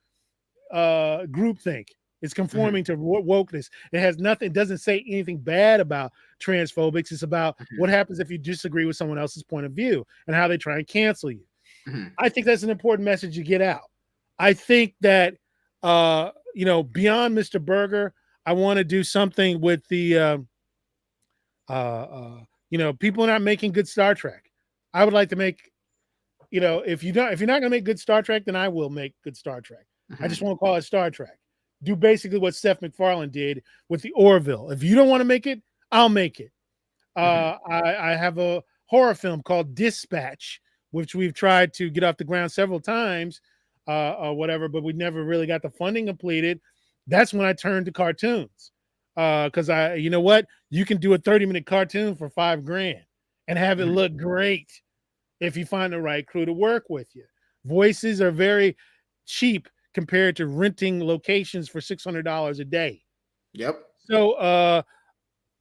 Speaker 2: groupthink. It's conforming to wokeness. It has nothing. It doesn't say anything bad about transphobics. It's about what happens if you disagree with someone else's point of view and how they try and cancel you. I think that's an important message to get out. I think that beyond Mr. Burger, I want to do something with the people are not making good Star Trek. I would like to make, if you're not going to make good Star Trek, then I will make good Star Trek. I just want to call it Star Trek. do basically what Seth MacFarlane did with the Orville. If you don't want to make it, I'll make it. I have a horror film called Dispatch, which we've tried to get off the ground several times, or whatever, but we never really got the funding completed. That's when I turned to cartoons. Because you know what? You can do a 30-minute cartoon for $5,000 and have it look great if you find the right crew to work with you. Voices are very cheap compared to renting locations for $600 a day.
Speaker 1: Yep.
Speaker 2: So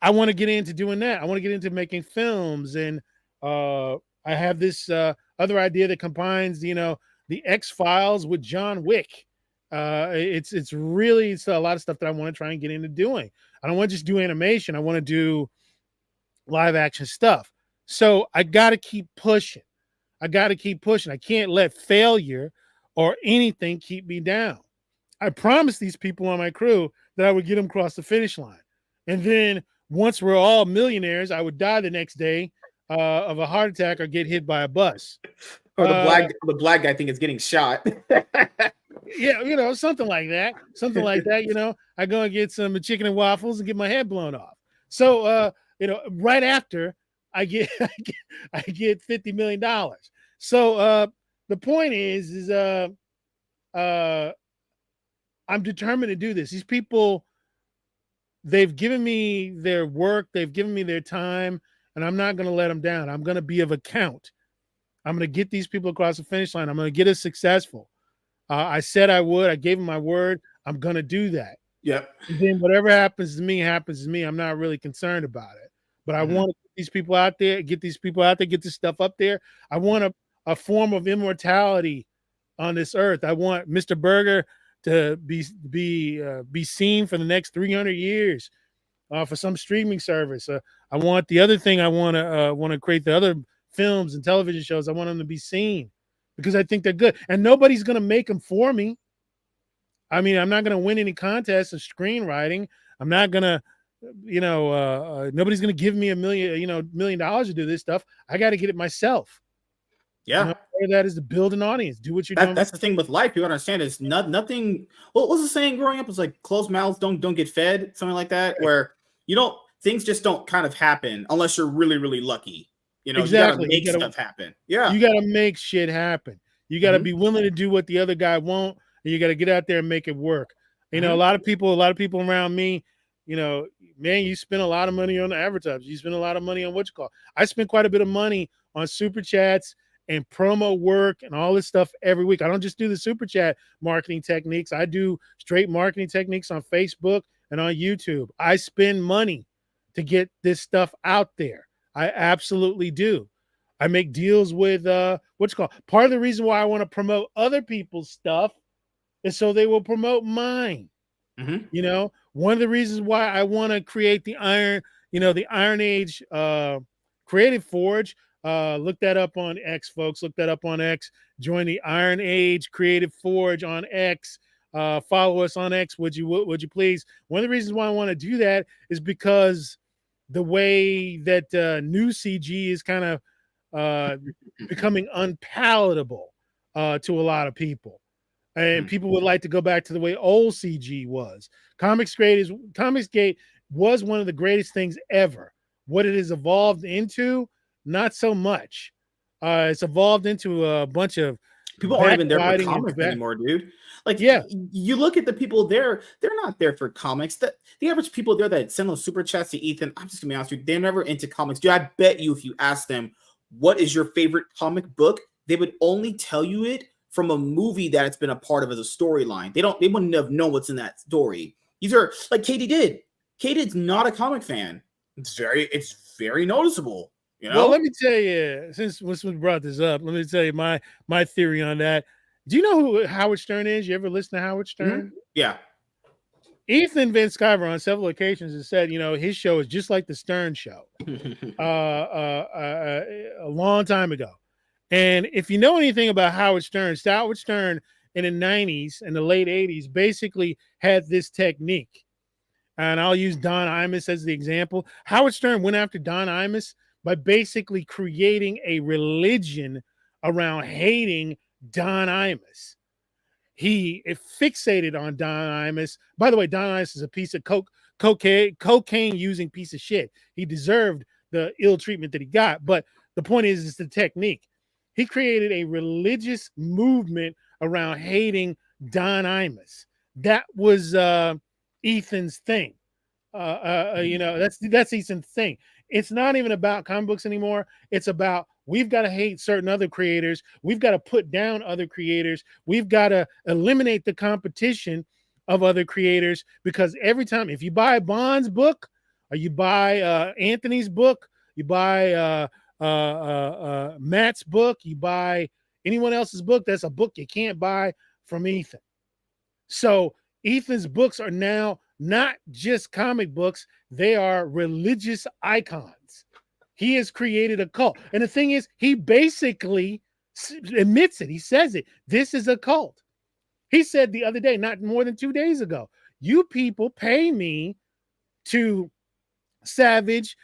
Speaker 2: I want to get into doing that. I want to get into making films, and I have this other idea that combines, the X-Files with John Wick. It's a lot of stuff that I want to try and get into doing. I don't want to just do animation. I want to do live action stuff. So I got to keep pushing. I can't let failure or anything keep me down. I promised these people on my crew that I would get them across the finish line. And then once we're all millionaires, I would die the next day of a heart attack or get hit by a bus.
Speaker 1: Or the black guy think is getting shot.
Speaker 2: Yeah, something like that. I go and get some chicken and waffles and get my head blown off. So, right after I get $50 million. So the point is I'm determined to do this. These people, they've given me their work, they've given me their time, and I'm not going to let them down. I'm going to be of account. I'm going to get these people across the finish line. I'm going to get us successful. I said I would. I gave them my word. I'm going to do that.
Speaker 1: Yep.
Speaker 2: And then whatever happens to me, happens to me. I'm not really concerned about it. But I want to get these people out there, get this stuff up there. I want a form of immortality on this earth. I want Mr. Burger to be seen for the next 300 years for some streaming service. I want the other thing. I want to create the other films and television shows. I want them to be seen because I think they're good, and nobody's going to make them for me. I mean, I'm not going to win any contests of screenwriting. I'm not going to, nobody's going to give me $1 million to do this stuff. I got to get it myself.
Speaker 1: Yeah.
Speaker 2: Part of that is to build an audience. Do what you're doing.
Speaker 1: That's the thing with life. People understand is nothing. What was the saying growing up? It's like closed mouths don't get fed, something like that. Where things just don't kind of happen unless you're really, really lucky.
Speaker 2: Exactly.
Speaker 1: You gotta make stuff happen. Yeah.
Speaker 2: You gotta make shit happen. You gotta be willing to do what the other guy won't, and you gotta get out there and make it work. A lot of people around me, man, you spend a lot of money on advertising. You spend a lot of money on I spend quite a bit of money on super chats and promo work and all this stuff every week. I don't just do the super chat marketing techniques. I do straight marketing techniques on Facebook and on YouTube. I spend money to get this stuff out there. I absolutely do. I make deals with part of the reason why I want to promote other people's stuff is so they will promote mine. One of the reasons why I want to create the Iron Age Creative Forge. Look that up on X, folks. Look that up on X. Join the Iron Age Creative Forge on X. Follow us on X, would you please? One of the reasons why I want to do that is because the way that new CG is kind of becoming unpalatable to a lot of people. And people would like to go back to the way old CG was. Comicsgate was one of the greatest things ever. What it has evolved into, not so much. It's evolved into a bunch of
Speaker 1: people aren't even there for comics anymore, dude. Like, you look at the people there; they're not there for comics. The average people there that send those super chats to Ethan, I'm just gonna be honest with you, they're never into comics. Dude, I bet you if you ask them what is your favorite comic book, they would only tell you it from a movie that it's been a part of as a storyline. They wouldn't have known what's in that story. These are like Katie did. Katie's not a comic fan. It's very noticeable.
Speaker 2: Well, let me tell you, since we brought this up, let me tell you my theory on that. Do you know who Howard Stern is? You ever listen to Howard Stern?
Speaker 1: Yeah.
Speaker 2: Ethan Van Sciver on several occasions has said, his show is just like the Stern Show a long time ago. And if you know anything about Howard Stern in the 90s and the late 80s basically had this technique. And I'll use Don Imus as the example. Howard Stern went after Don Imus by basically creating a religion around hating Don Imus. he fixated on Don Imus. By the way, Don Imus is a piece of cocaine using piece of shit. He deserved the ill treatment that he got. But the point is, it's the technique. He created a religious movement around hating Don Imus. That was Ethan's thing. That's Ethan's thing. It's not even about comic books anymore. It's about, we've got to hate certain other creators. We've got to put down other creators. We've got to eliminate the competition of other creators, because every time, if you buy Bond's book, or you buy Anthony's book, you buy Matt's book, you buy anyone else's book, that's a book you can't buy from Ethan. So Ethan's books are now not just comic books, they are religious icons. He has created a cult. And the thing is, he basically admits it. He says it. This is a cult. He said the other day, not more than 2 days ago, you people pay me to savage,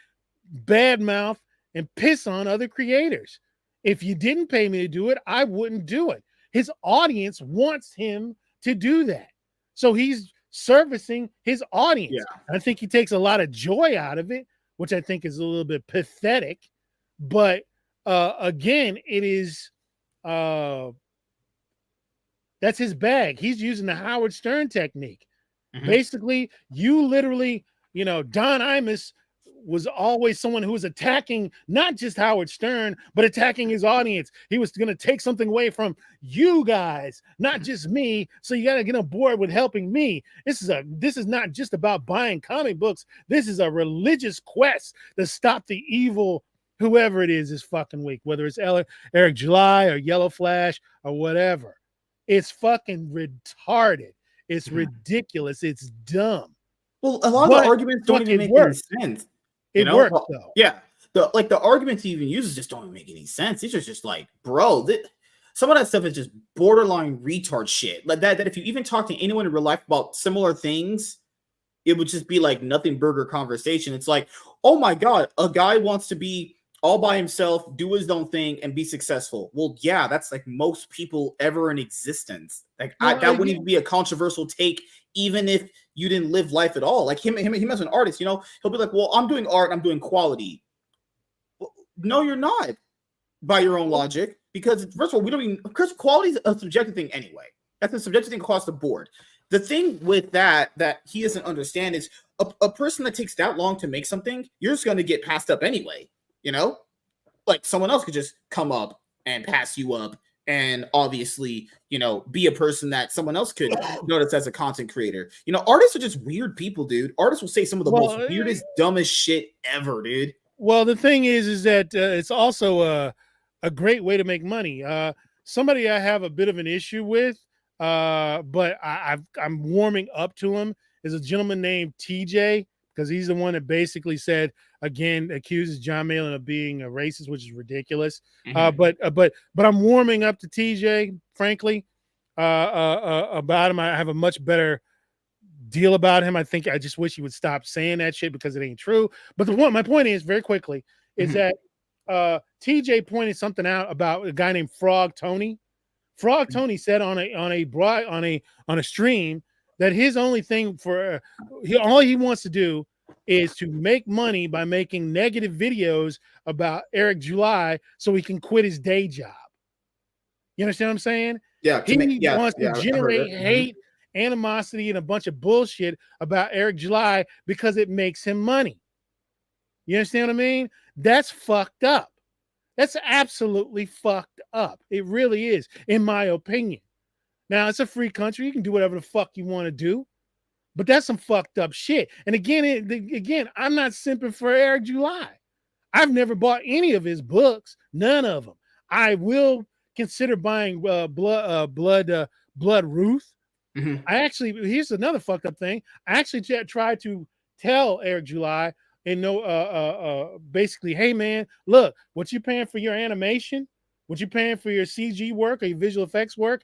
Speaker 2: badmouth, and piss on other creators. If you didn't pay me to do it, I wouldn't do it. His audience wants him to do that. So he's servicing his audience.
Speaker 1: Yeah.
Speaker 2: I think he takes a lot of joy out of it, which I think is a little bit pathetic. But again, it is that's his bag. He's using the Howard Stern technique. Mm-hmm. Basically, you literally, Don Imus was always someone who was attacking not just Howard Stern, but attacking his audience. He was going to take something away from you guys, not just me. So you got to get on board with helping me. This is not just about buying comic books. This is a religious quest to stop the evil, whoever it is this fucking week, whether it's Eric July or Yellow Flash or whatever. It's fucking retarded. It's ridiculous. It's dumb.
Speaker 1: Well, a lot of the arguments don't even make any sense.
Speaker 2: It works, though.
Speaker 1: Yeah. The arguments he even uses just don't even make any sense. These are just like, bro, some of that stuff is just borderline retard shit. Like that if you even talk to anyone in real life about similar things, it would just be like nothing burger conversation. It's like, oh my God, a guy wants to be all by himself, do his own thing, and be successful. Well, yeah, that's like most people ever in existence. Like that wouldn't even be a controversial take, even if you didn't live life at all. Like him as an artist, he'll be like, well, I'm doing art, I'm doing quality. Well, no, you're not, by your own logic, because first of all, because quality is a subjective thing anyway. That's a subjective thing across the board. The thing with that he doesn't understand is a person that takes that long to make something, you're just going to get passed up anyway. Like someone else could just come up and pass you up and obviously, be a person that someone else could notice as a content creator. Artists are just weird people, dude. Artists will say some of the most weirdest, dumbest shit ever, dude.
Speaker 2: Well, the thing is that it's also a great way to make money. Somebody I have a bit of an issue with, but I'm warming up to him, is a gentleman named TJ, because he's the one that basically said, again, accuses John Malin of being a racist, which is ridiculous. Mm-hmm. But I'm warming up to TJ, frankly, about him. I have a much better deal about him. I just wish he would stop saying that shit, because it ain't true. But my point is, very quickly, is that TJ pointed something out about a guy named Frog Tony. Frog Tony said on a stream that his only thing all he wants to do is to make money by making negative videos about Eric July so he can quit his day job. You understand what I'm saying?
Speaker 1: Yeah.
Speaker 2: He wants to generate hate, animosity, and a bunch of bullshit about Eric July because it makes him money. You understand what I mean? That's fucked up. That's absolutely fucked up. It really is, in my opinion. Now, it's a free country. You can do whatever the fuck you want to do. But that's some fucked up shit. And again, I'm not simping for Eric July. I've never bought any of his books. None of them. I will consider buying Blood Ruth. Mm-hmm. Here's another fucked up thing. I actually tried to tell Eric July and basically, hey man, look, what you paying for your animation, what you paying for your CG work or your visual effects work,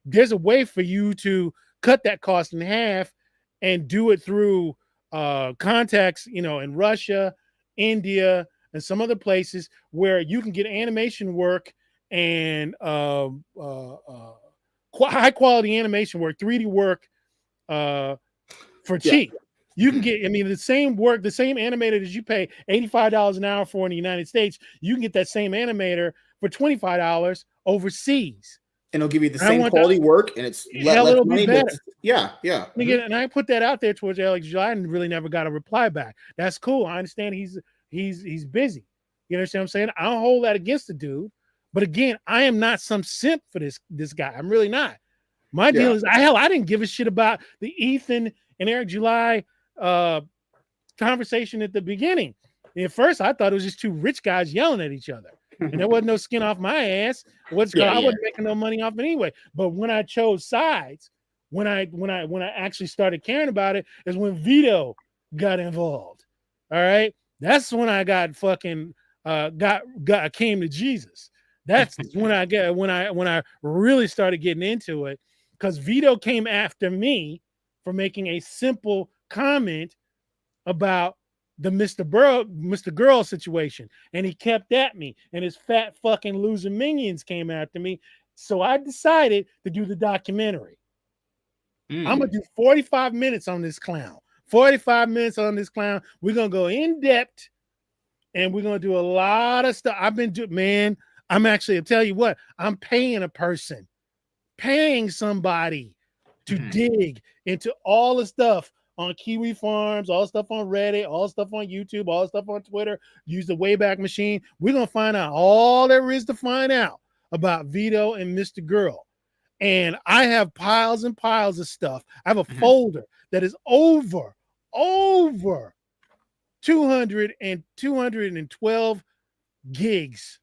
Speaker 2: there's a way for you to cut that cost in half and do it through contacts, in Russia, India, and some other places where you can get animation work and high quality animation work, 3D work for cheap. You can get, I mean, the same work, the same animator that you pay $85 an hour for in the United States, you can get that same animator for $25 overseas.
Speaker 1: And it'll give you the same quality work, and it's
Speaker 2: hell, it'll be better.
Speaker 1: Yeah.
Speaker 2: And again, and I put that out there towards Alex July and really never got a reply back. That's cool. I understand he's busy. You understand what I'm saying? I don't hold that against the dude. But again, I am not some simp for this guy. I'm really not. My deal is, I didn't give a shit about the Ethan and Eric July conversation at the beginning. At first, I thought it was just two rich guys yelling at each other, and there wasn't no skin off my ass. I wasn't making no money off it anyway. But when I chose sides, when I actually started caring about it, is when Vito got involved. All right, that's when I got fucking came to Jesus. That's when I really started getting into it, because Vito came after me for making a simple comment about the Mr. Girl situation, and he kept at me, and his fat fucking loser minions came after me. So I decided to do the documentary. I'm gonna do 45 minutes on this clown. 45 minutes on this clown. We're gonna go in depth, and we're gonna do a lot of stuff. I'm actually, I'll tell you what, I'm paying somebody to dig into all the stuff on Kiwi Farms, all the stuff on Reddit, all the stuff on YouTube, all the stuff on Twitter. Use the Wayback Machine. We're going to find out all there is to find out about Vito and Mr. Girl. And I have piles and piles of stuff. I have a folder that is over 212 gigs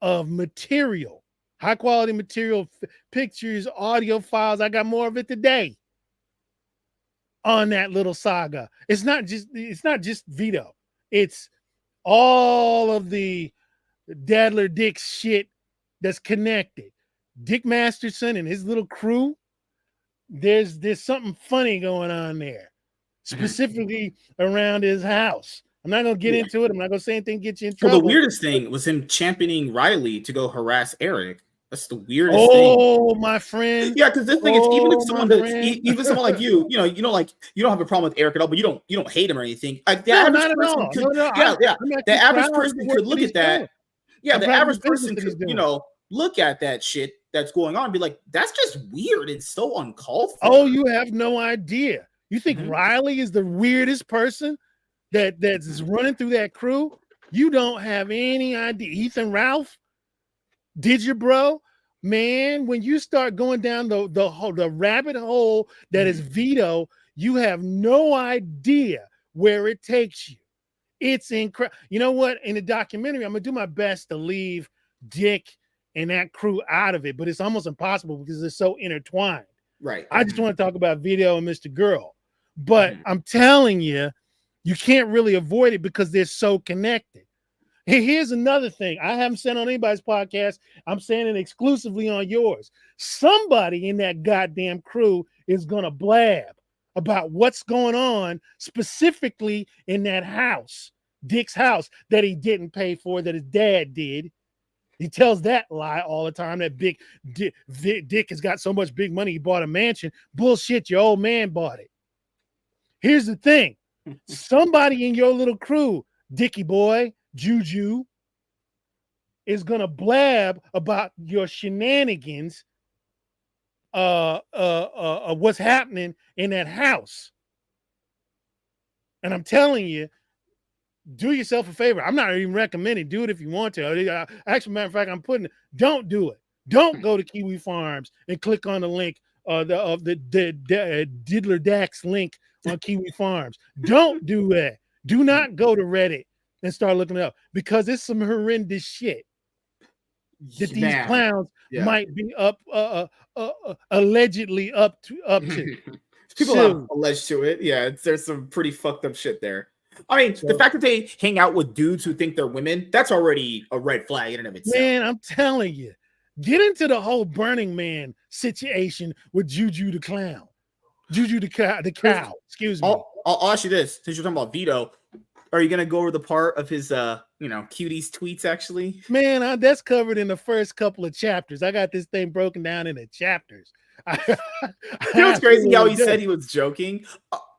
Speaker 2: of material, high quality material, pictures, audio files. I got more of it today on that little saga. It's not just Vito. It's all of the Dadler Dick shit that's connected. Dick Masterson and his little crew. There's something funny going on there, specifically around his house. I'm not going to get into it. I'm not going to say anything to get you in trouble.
Speaker 1: Well, the weirdest thing was him championing Riley to go harass Eric. That's the weirdest thing.
Speaker 2: Oh, my friend.
Speaker 1: Yeah, because this thing is, even if someone like you don't have a problem with Eric at all, but you don't hate him or anything. Like the average person could, the average person could look at that. Yeah, the average person could, look at that shit that's going on and be like, that's just weird. It's so uncalled for.
Speaker 2: Oh, you have no idea. You think Riley is the weirdest person that's running through that crew? You don't have any idea. Ethan Ralph, did you, bro? Man, when you start going down the rabbit hole that is Vito, you have no idea where it takes you. It's incredible. You know what? In the documentary, I'm gonna do my best to leave Dick and that crew out of it, but it's almost impossible because it's so intertwined.
Speaker 1: Right.
Speaker 2: I just want to talk about Vito and Mr. Girl, but I'm telling you, you can't really avoid it because they're so connected. Here's another thing. I haven't said on anybody's podcast. I'm saying it exclusively on yours. Somebody in that goddamn crew is going to blab about what's going on specifically in that house, Dick's house, that he didn't pay for, that his dad did. He tells that lie all the time, that big Dick has got so much big money he bought a mansion. Bullshit, your old man bought it. Here's the thing. Somebody in your little crew, Dickie boy, Juju, is gonna blab about your shenanigans what's happening in that house. And I'm telling you, do yourself a favor. I'm not even recommending, do it if you want to. Actually, matter of fact, I'm putting it, don't do it. Don't go to Kiwi Farms and click on the link of the Diddler Dax link on Kiwi Farms. Don't do that. Do not go to Reddit and start looking it up, because it's some horrendous shit that these clowns might be allegedly up to.
Speaker 1: People have alleged to it. Yeah, there's some pretty fucked up shit there. I mean, the fact that they hang out with dudes who think they're women, that's already a red flag in and of itself.
Speaker 2: Man, I'm telling you, get into the whole Burning Man situation with Juju the clown. Juju the cow. Excuse me.
Speaker 1: I'll ask you this, since you're talking about Vito. Are you going to go over the part of his Cutie's tweets actually.
Speaker 2: Man, that's covered in the first couple of chapters. I got this thing broken down into chapters.
Speaker 1: It's crazy how he said he was joking.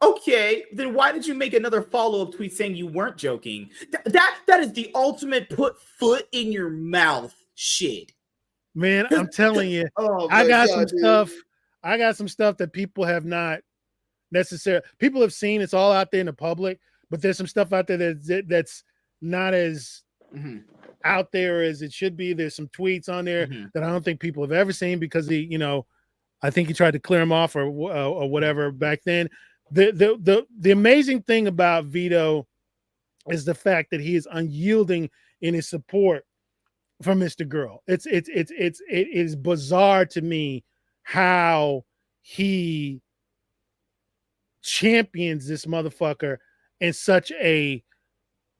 Speaker 1: Okay, then why did you make another follow-up tweet saying you weren't joking? That is the ultimate put foot in your mouth shit.
Speaker 2: Man, I'm telling you, I got some stuff that people have not necessarily. People have seen. It's all out there in the public, but there's some stuff out there that's not as out there as it should be. There's some tweets on there that I don't think people have ever seen because I think he tried to clear them off or whatever back then. The amazing thing about Vito is the fact that he is unyielding in his support for Mr. Girl. It is bizarre to me how he champions this motherfucker in such a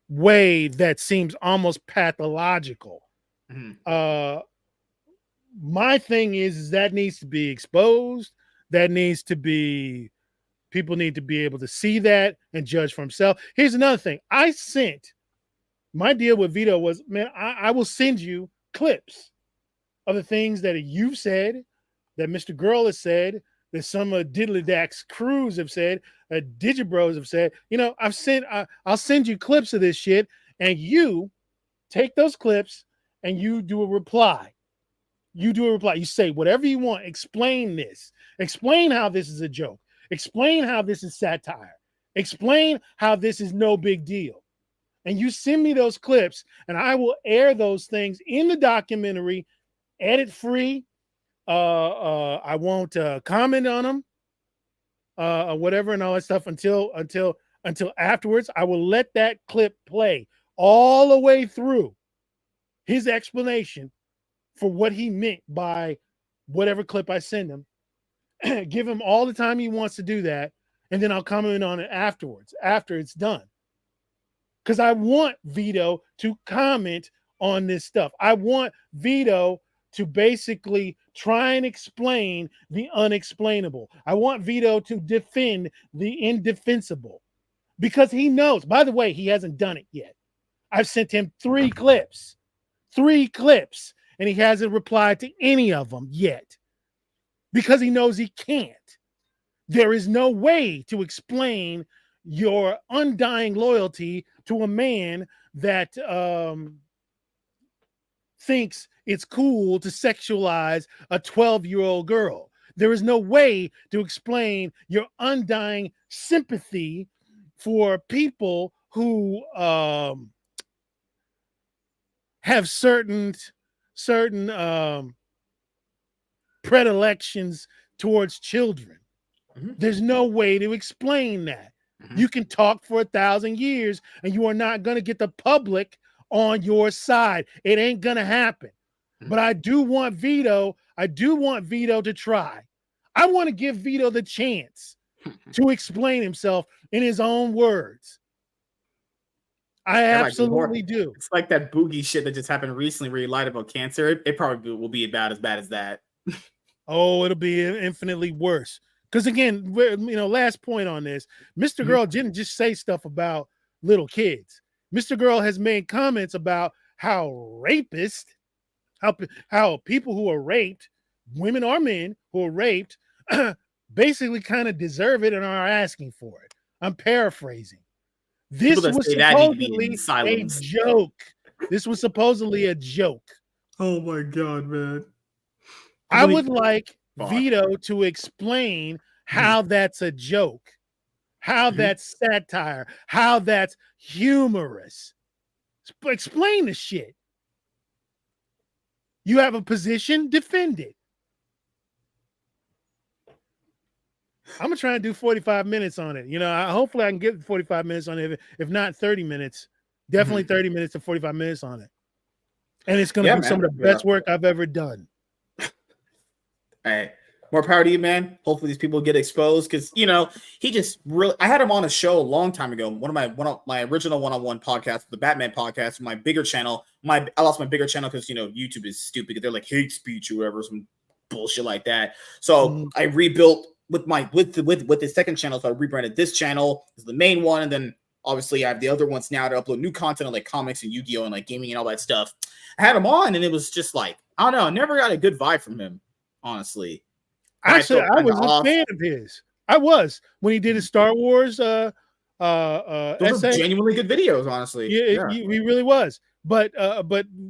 Speaker 2: way that seems almost pathological. My thing is that needs to be exposed. That needs to be, people need to be able to see that and judge for himself. Here's another thing. My deal with Vito was, man, I will send you clips of the things that you've said, that Mr. Girl has said, that some Diddly-Dax crews have said, Digibros have said. I'll send you clips of this shit, and you take those clips and you do a reply. You say whatever you want. Explain this. Explain how this is a joke. Explain how this is satire. Explain how this is no big deal. And you send me those clips, and I will air those things in the documentary, edit free. I won't comment on them, whatever, and all that stuff until afterwards. I will let that clip play all the way through his explanation for what he meant by whatever clip I send him. Give him all the time he wants to do that, and then I'll comment on it afterwards, after it's done. Because I want Vito to comment on this stuff. I want Vito to basically try and explain the unexplainable. I want Vito to defend the indefensible. Because he knows, by the way, he hasn't done it yet. I've sent him 3 clips. 3 clips. And he hasn't replied to any of them yet. Because he knows he can't. There is no way to explain your undying loyalty to a man that thinks it's cool to sexualize a 12-year-old girl. There is no way to explain your undying sympathy for people who have certain predilections towards children. There's no way to explain that. You can talk for 1,000 years and you are not going to get the public on your side. It ain't going to happen. But I do want Vito to try. I want to give Vito the chance to explain himself in his own words. I absolutely do.
Speaker 1: It's like that boogie shit that just happened recently where he lied about cancer. It probably will be about as bad as that.
Speaker 2: Oh, it'll be infinitely worse. Because again, last point on this, Mr. Girl didn't just say stuff about little kids. Mr. Girl has made comments about how rapists, how people who are raped, women or men who are raped, basically kind of deserve it and are asking for it. I'm paraphrasing. This was supposedly a joke. This was supposedly a joke.
Speaker 1: Oh my God, man.
Speaker 2: I would like Vito to explain how that's a joke, how that's satire, how that's humorous. Explain the shit. You have a position, defend it. I'm gonna try and do 45 minutes on it. Hopefully I can get 45 minutes on it. If not 30 minutes, definitely 30 minutes to 45 minutes on it. And it's gonna be some of the best work I've ever done.
Speaker 1: Hey, more power to you, man. Hopefully these people get exposed because he just really. I had him on a show a long time ago. One of my original one-on-one podcasts, the Batman podcast, my bigger channel. I lost my bigger channel because YouTube is stupid. They're like hate speech or whatever, some bullshit like that. So I rebuilt with the second channel. So I rebranded this channel as the main one, and then obviously I have the other ones now to upload new content on like comics and Yu-Gi-Oh and like gaming and all that stuff. I had him on, and it was just like, I don't know, I never got a good vibe from him, honestly.
Speaker 2: Actually, I was a
Speaker 1: off.
Speaker 2: fan of his. I was when he did his Star Wars
Speaker 1: Those
Speaker 2: essay.
Speaker 1: are genuinely good videos, honestly.
Speaker 2: Yeah, he really was. But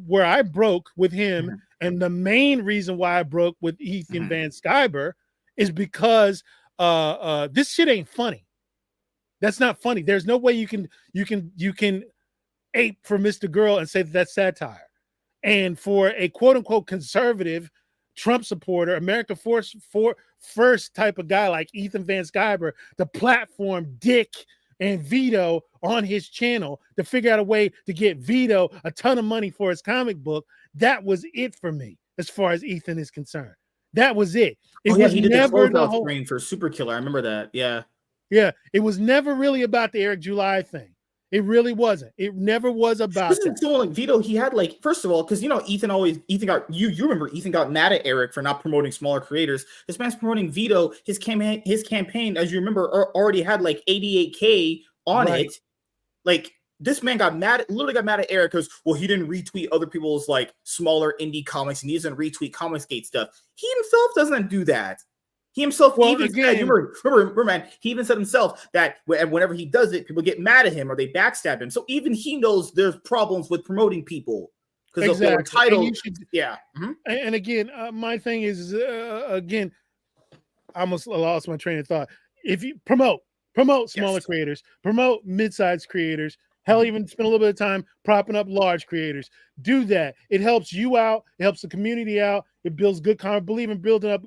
Speaker 2: where I broke with him, and the main reason why I broke with Ethan Van Sciver is because this shit ain't funny. That's not funny. There's no way you can ape for Mr. Girl and say that that's satire. And for a quote unquote conservative Trump supporter, America first type of guy like Ethan Van Sciver, the platform Dick and Vito on his channel to figure out a way to get Vito a ton of money for his comic book, that was it for me as far as Ethan is concerned. That was it. It was
Speaker 1: he did
Speaker 2: never
Speaker 1: the whole screen for Super Killer. I remember that. Yeah.
Speaker 2: Yeah, it was never really about the Eric July thing. It really wasn't. It never was about that.
Speaker 1: So like Vito, he had like, first of all, because Ethan got you remember Ethan got mad at Eric for not promoting smaller creators. This man's promoting Vito. His campaign, as you remember, already had like 88K on it. Like, this man literally got mad at Eric because, well, he didn't retweet other people's like smaller indie comics, and he doesn't retweet Comicsgate stuff. He himself doesn't do that. He himself even said, remember, man, he even said himself that whenever he does it, people get mad at him or they backstab him. So even he knows there's problems with promoting people because of their title.
Speaker 2: And again, my thing is, again, I almost lost my train of thought. If you promote smaller creators, promote mid-sized creators, hell, even spend a little bit of time propping up large creators. Do that. It helps you out. It helps the community out. It builds good karma. Believe in building up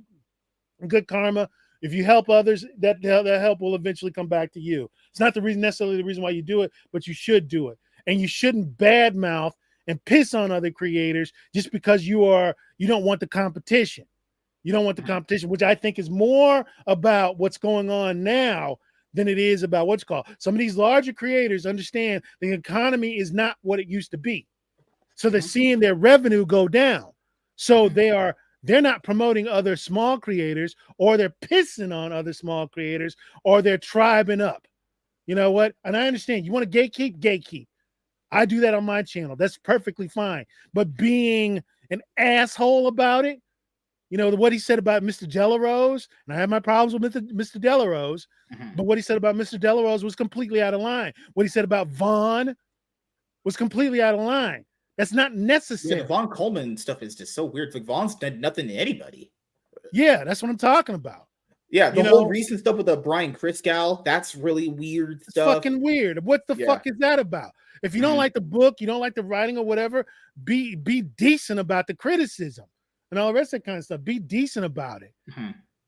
Speaker 2: good karma. If you help others, that help will eventually come back to you. It's not necessarily the reason why you do it, but you should do it. And you shouldn't badmouth and piss on other creators just because you don't want the competition. You don't want the competition, which I think is more about what's going on now than it is about what's called. Some of these larger creators understand the economy is not what it used to be. So they're seeing their revenue go down. So they're not promoting other small creators, or they're pissing on other small creators, or they're tribing up. You know what? And I understand you want to gatekeep. I do that on my channel. That's perfectly fine. But being an asshole about it, what he said about Mr. Delarose, and I have my problems with Mr. Delarose, but what he said about Mr. Delarose was completely out of line. What he said about Vaughn was completely out of line. That's not necessary.
Speaker 1: Yeah, the Vaughn Coleman stuff is just so weird. Like, Vaughn's done nothing to anybody.
Speaker 2: Yeah, that's what I'm talking about.
Speaker 1: Yeah, the whole recent stuff with the Brian Chris gal, that's really weird stuff.
Speaker 2: It's fucking weird. What the fuck is that about? If you don't like the book, you don't like the writing or whatever, be decent about the criticism and all the rest of that kind of stuff. Be decent about it.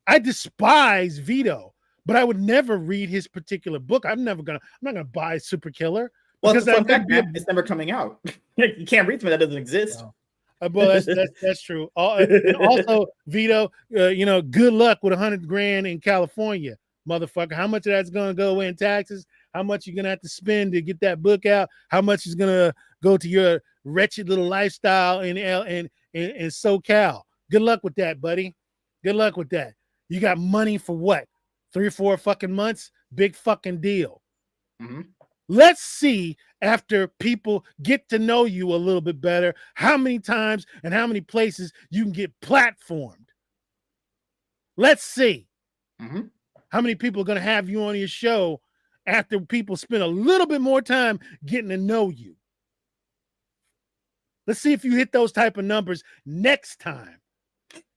Speaker 2: I despise Vito, but I would never read his particular book. I'm not gonna buy Super Killer.
Speaker 1: Well, it's never coming out. You can't read something that doesn't exist.
Speaker 2: Well, that's true. And also, Vito, good luck with $100,000 in California, motherfucker. How much of that's gonna go away in taxes? How much you're gonna have to spend to get that book out? How much is gonna go to your wretched little lifestyle in SoCal? Good luck with that, buddy. Good luck with that. You got money for what? 3 or 4 fucking months? Big fucking deal. Let's see, after people get to know you a little bit better, how many times and how many places you can get platformed. Let's see how many people are going to have you on your show after people spend a little bit more time getting to know you. Let's see if you hit those type of numbers next time.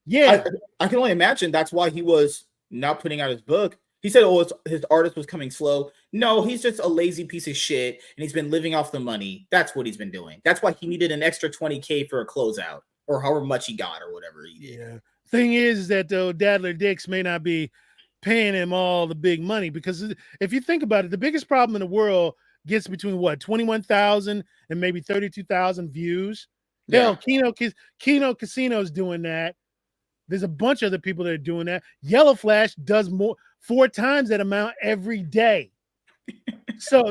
Speaker 2: Yeah.
Speaker 1: I can only imagine that's why he was not putting out his book. He said, his artist was coming slow. No, he's just a lazy piece of shit, and he's been living off the money. That's what he's been doing. That's why he needed an extra 20K for a closeout, or however much he got, or whatever he did.
Speaker 2: Yeah. Thing is that Dadler Dix may not be paying him all the big money, because if you think about it, the biggest problem in the world gets between 21,000 and maybe 32,000 views. Hell, Kino Casino's doing that. There's a bunch of other people that are doing that. Yellow Flash does 4 times that amount every day. So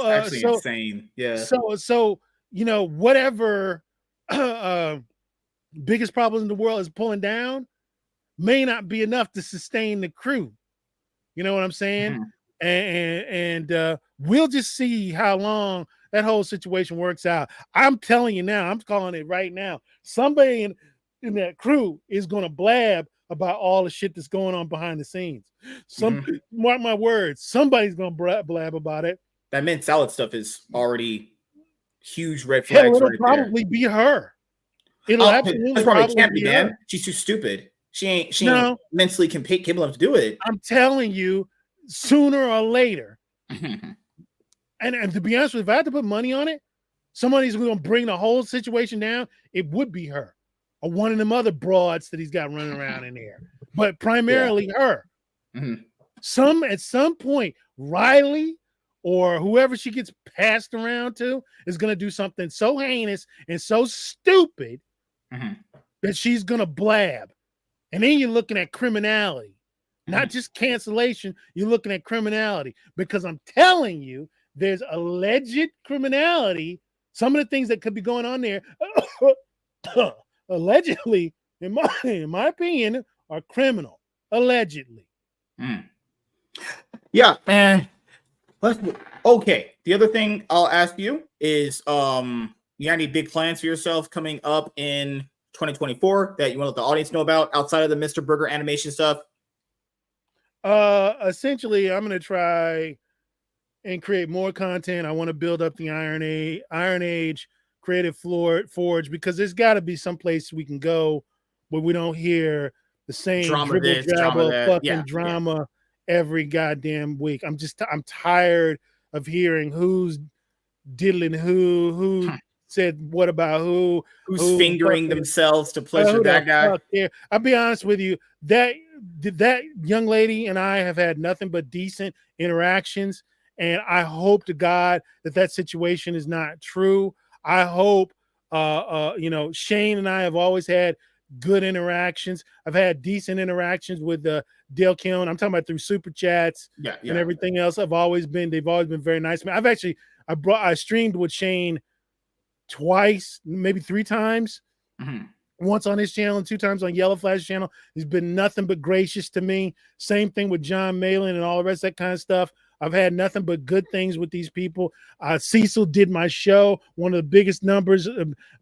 Speaker 1: actually insane. Yeah.
Speaker 2: So whatever biggest problem in the world is pulling down may not be enough to sustain the crew. You know what I'm saying? and we'll just see how long that whole situation works out. I'm telling you now, I'm calling it right now. Somebody in that crew is going to blab about all the shit that's going on behind the scenes. Mark my words, somebody's going to blab about it.
Speaker 1: That mint salad stuff is already huge red
Speaker 2: Hell,
Speaker 1: flags
Speaker 2: it'll
Speaker 1: right
Speaker 2: probably be her. It'll absolutely
Speaker 1: that's probably can't be,
Speaker 2: her.
Speaker 1: man. She's too stupid. She ain't mentally capable enough to do it.
Speaker 2: I'm telling you, sooner or later. And to be honest with you, if I had to put money on it, somebody's going to bring the whole situation down. It would be her, or one of them other broads that he's got running around in there. But primarily her. At some point, Riley or whoever she gets passed around to is going to do something so heinous and so stupid that she's going to blab. And then you're looking at criminality, not just cancellation. You're looking at criminality, because I'm telling you, there's alleged criminality. Some of the things that could be going on there, allegedly, in my opinion, are criminal. Allegedly.
Speaker 1: Yeah, man. Okay. The other thing I'll ask you is, you got any big plans for yourself coming up in 2024 that you want to let the audience know about outside of the Mr. Burger animation stuff?
Speaker 2: Essentially, I'm going to try and create more content. I want to build up the Iron Age Creative Forge, because there's got to be some place we can go where we don't hear the same drama every goddamn week. I'm tired of hearing who's diddling who said what about who's
Speaker 1: fingering themselves to pleasure that guy.
Speaker 2: I'll be honest with you, that young lady and I have had nothing but decent interactions. And I hope to God that situation is not true. I hope, Shane and I have always had good interactions. I've had decent interactions with Dale Keown. I'm talking about through super chats and everything else. They've always been very nice. I mean, I streamed with Shane twice, maybe 3 times. Once on his channel and 2 times on Yellow Flash's channel. He's been nothing but gracious to me. Same thing with John Malin and all the rest of that kind of stuff. I've had nothing but good things with these people. Cecil did my show, one of the biggest numbers,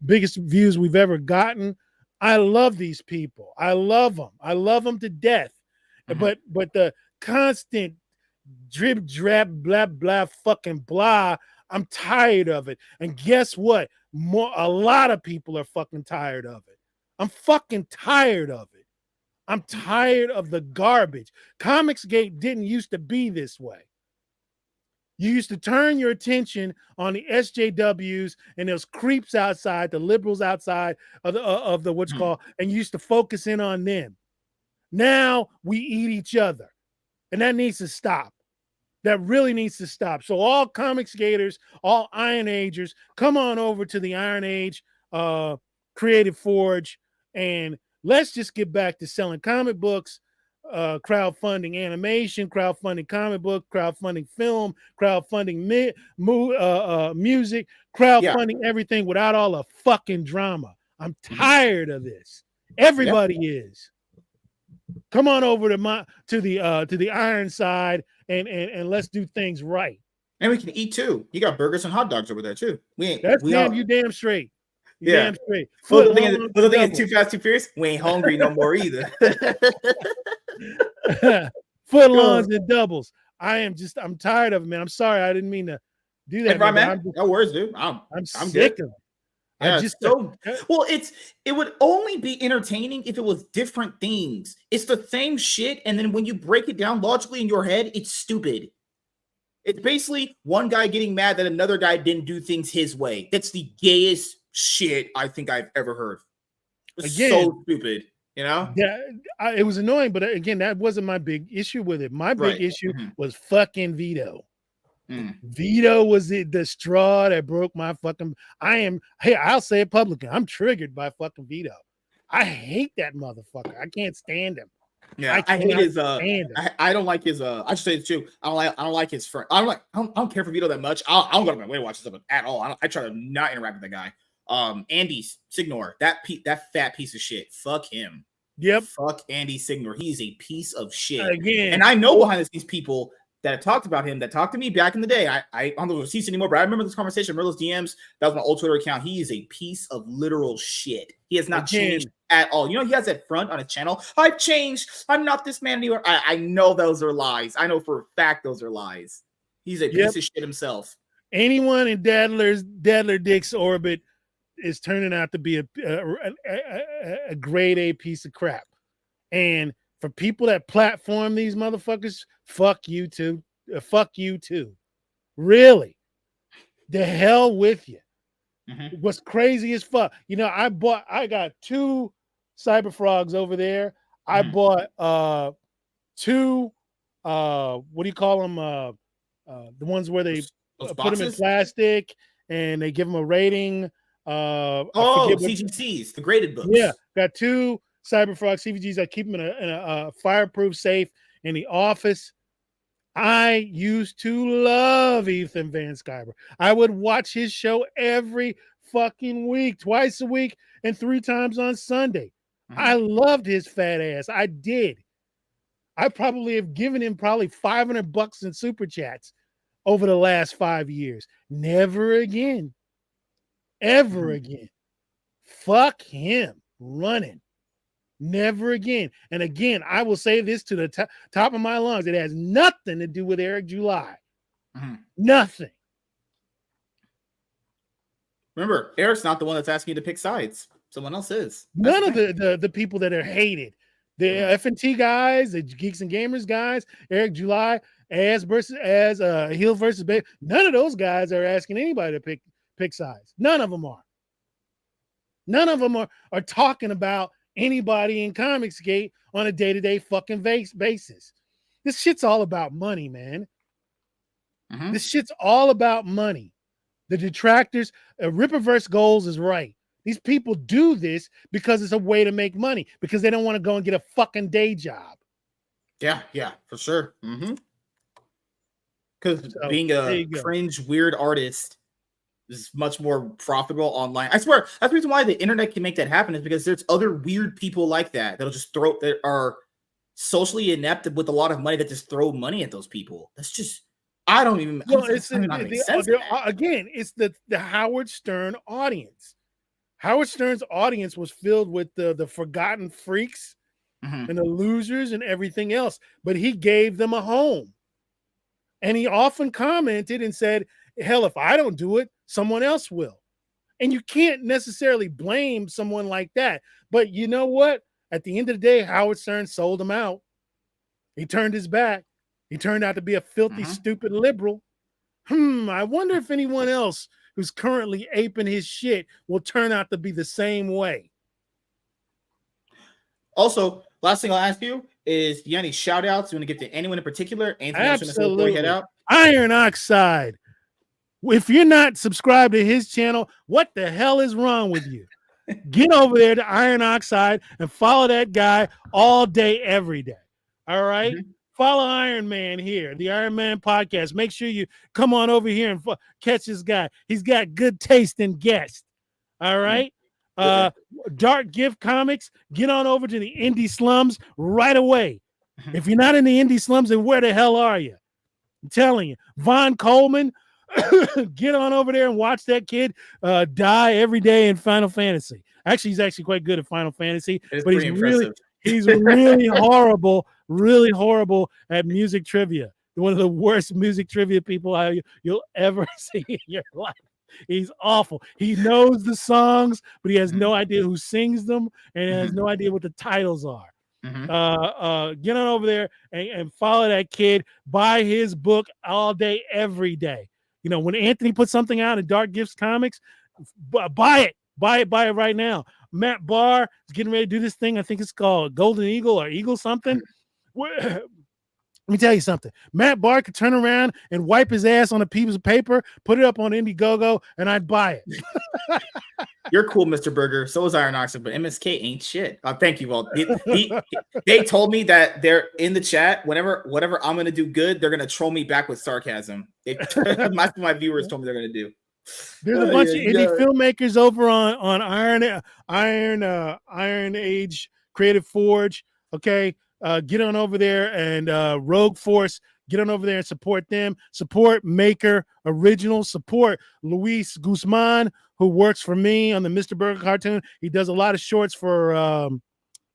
Speaker 2: biggest views we've ever gotten. I love these people. I love them. I love them to death. But the constant drip, drap, blah, blah, fucking blah, I'm tired of it. And guess what? A lot of people are fucking tired of it. I'm fucking tired of it. I'm tired of the garbage. Comicsgate didn't used to be this way. You used to turn your attention on the SJWs and those creeps outside, the liberals outside of the what's called, and you used to focus in on them. Now we eat each other, and that needs to stop. That really needs to stop. So all comic skaters, all Iron Agers, come on over to the Iron Age Creative Forge, and let's just get back to selling comic books, crowdfunding animation, crowdfunding comic book, crowdfunding film, crowdfunding music, crowdfunding everything without all the fucking drama. I'm tired of this. Everybody is. Come on over to the Iron side and let's do things right.
Speaker 1: And we can eat too. You got burgers and hot dogs over there too. You
Speaker 2: damn straight. Damn straight.
Speaker 1: The thing is Too Fast, Too Furious. We ain't hungry no more either.
Speaker 2: Footlongs and doubles. I'm tired of it, man. I'm sorry. I didn't mean to do that.
Speaker 1: Hey, man. No worries, dude. I'm
Speaker 2: sick
Speaker 1: good.
Speaker 2: of it.
Speaker 1: Yeah, it would only be entertaining if it was different things. It's the same shit, and then when you break it down logically in your head, it's stupid. It's basically one guy getting mad that another guy didn't do things his way. That's the gayest shit I think I've ever heard. It's so stupid, you know?
Speaker 2: Yeah, it was annoying, but again, that wasn't my big issue with it. My big issue was fucking Vito. Vito was the straw that broke my fucking. I'll say it publicly. I'm triggered by fucking Vito. I hate that motherfucker. I can't stand him.
Speaker 1: Yeah, I hate his. I don't like his. I should say it too. I don't like his friend. I don't care for Vito that much. I don't go to my way to watch this stuff at all. I try to not interact with that guy. Andy Signor, that fat piece of shit. Fuck him.
Speaker 2: Yep.
Speaker 1: Fuck Andy Signor. He's a piece of shit.
Speaker 2: Again,
Speaker 1: and I know behind the scenes people that talked about him, that talked to me back in the day. I don't know the receipts anymore, but I remember this conversation. I remember those DMs. That was my old Twitter account. He is a piece of literal shit. He has not changed at all. You know, he has that front on his channel. I've changed. I'm not this man anymore. I know those are lies. I know for a fact those are lies. He's a piece of shit himself.
Speaker 2: Anyone in Dadler Dick's orbit is turning out to be a grade A piece of crap. And for people that platform these motherfuckers, fuck you too. Fuck you too. Really. The hell with you.
Speaker 1: Mm-hmm.
Speaker 2: What's crazy as fuck. You know, I got 2 cyber frogs over there. I bought 2 what do you call them? The ones where they
Speaker 1: those
Speaker 2: put them in plastic and they give them a rating.
Speaker 1: CGCs, the graded books.
Speaker 2: Yeah, got 2 Cyberfrog CVGs. I keep them in a fireproof safe in the office. I used to love Ethan Van Sciver. I would watch his show every fucking week, twice a week, and 3 times on Sunday. I loved his fat ass. I did. I probably have given him $500 in super chats over the last 5 years. Never again. Ever again. Fuck him running. Never again. And again, I will say this to the top of my lungs. It has nothing to do with Eric July. Nothing.
Speaker 1: Remember, Eric's not the one that's asking you to pick sides. Someone else is.
Speaker 2: None of the people that are hated. The F&T guys, the Geeks and Gamers guys, Eric July, Heels versus Babe. None of those guys are asking anybody to pick sides. None of them are. None of them are talking about anybody in Comicsgate on a day-to-day fucking basis. This shit's all about money, man. This shit's all about money. The detractors, Rippaverse Goals is right. These people do this because it's a way to make money, because they don't want to go and get a fucking day job.
Speaker 1: Yeah, for sure. Because being a cringe, weird artist is much more profitable online. I swear, that's the reason why the internet can make that happen, is because there's other weird people like that just that are socially inept with a lot of money that just throw money at those people. That's just, I don't even.
Speaker 2: Well, it's again, it's the Howard Stern audience. Howard Stern's audience was filled with the forgotten freaks and the losers and everything else, but he gave them a home. And he often commented and said, hell, if I don't do it, someone else will. And you can't necessarily blame someone like that. But you know what? At the end of the day, Howard Stern sold him out. He turned his back. He turned out to be a filthy, stupid liberal. I wonder if anyone else who's currently aping his shit will turn out to be the same way.
Speaker 1: Also, last thing I'll ask you is, do you have any shout outs you want to give to anyone in particular?
Speaker 2: Absolutely. Head out? Iron Oxide. If you're not subscribed to his channel, what the hell is wrong with you? Get over there to Iron Oxide and follow that guy all day, every day. All right? Follow Iron Man here, the Iron Man podcast. Make sure you come on over here and catch this guy. He's got good taste in guests. All right? Dark Gift Comics, get on over to the indie slums right away. If you're not in the indie slums, then where the hell are you? I'm telling you. Von Coleman, get on over there and watch that kid die every day in Final Fantasy. Actually, he's actually quite good at Final Fantasy, but he's really horrible at music trivia. One of the worst music trivia people you'll ever see in your life. He's awful. He knows the songs, but he has no idea who sings them, and has no idea what the titles are. Get on over there and follow that kid. Buy his book all day, every day. You know, when Anthony puts something out in Dark Gifts Comics, buy it. Buy it right now. Matt Barr is getting ready to do this thing. I think it's called Golden Eagle or Eagle something. Let me tell you something. Matt Barr could turn around and wipe his ass on a piece of paper, put it up on Indiegogo, and I'd buy it.
Speaker 1: You're cool, Mr. Burger. So is Iron Oxide, but MSK ain't shit. Thank you, Walt. They told me that they're in the chat. Whatever I'm gonna do good, they're gonna troll me back with sarcasm. My viewers told me they're gonna do.
Speaker 2: There's a bunch of indie filmmakers over on Iron Age Creative Forge. Okay. Get on over there, and Rogue Force Get on over there and support them. Support Maker Original. Support Luis Guzman, who works for me on the Mr. Burger cartoon. He does a lot of shorts for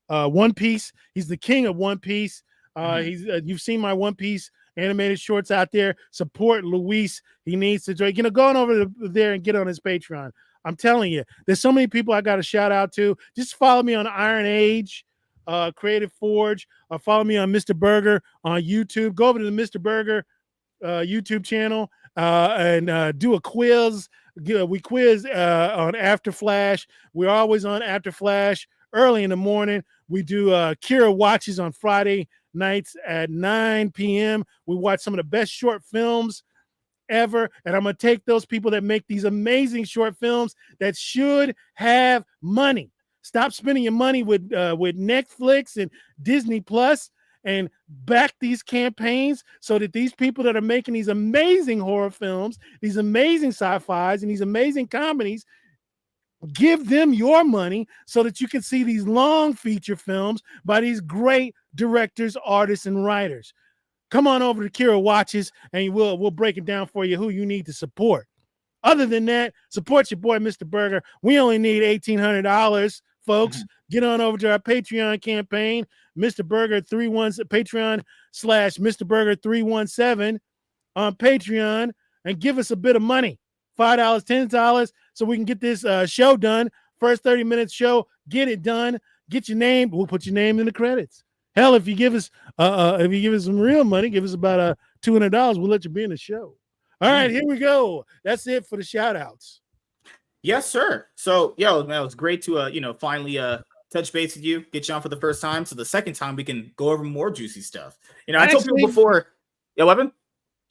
Speaker 2: One Piece. He's the king of One Piece. You've seen my One Piece animated shorts out there. Support Luis. He needs to join. Go on over there and get on his Patreon. I'm telling you, there's so many people I got to shout out to. Just follow me on Iron Age, Creative Forge, or follow me on Mr. Burger on YouTube. Go over to the Mr. Burger YouTube channel and do a quiz. We quiz on After Flash. We're always on After Flash early in the morning. We do Kira Watches on Friday nights at 9 p.m. We watch some of the best short films ever, and I'm going to take those people that make these amazing short films that should have money. Stop spending your money with Netflix and Disney Plus and back these campaigns so that these people that are making these amazing horror films, these amazing sci-fis, and these amazing comedies, give them your money so that you can see these long feature films by these great directors, artists, and writers. Come on over to Kira Watches, and we'll break it down for you who you need to support. Other than that, support your boy, Mr. Burger. We only need $1,800, folks. Get on over to our Patreon campaign, Mr. Burger 31, Patreon/Mr. Burger 317 on Patreon, and give us a bit of money. $5, $10, so we can get this show done. First 30 minutes show, get it done. Get your name. We'll put your name in the credits. Hell, if you give us some real money, give us about $200, we'll let you be in the show. All right, here we go. That's it for the shout outs.
Speaker 1: Yes, sir. So, man, it was great to finally touch base with you, get you on for the first time. So the second time we can go over more juicy stuff. I told people before. Yeah, Weapon?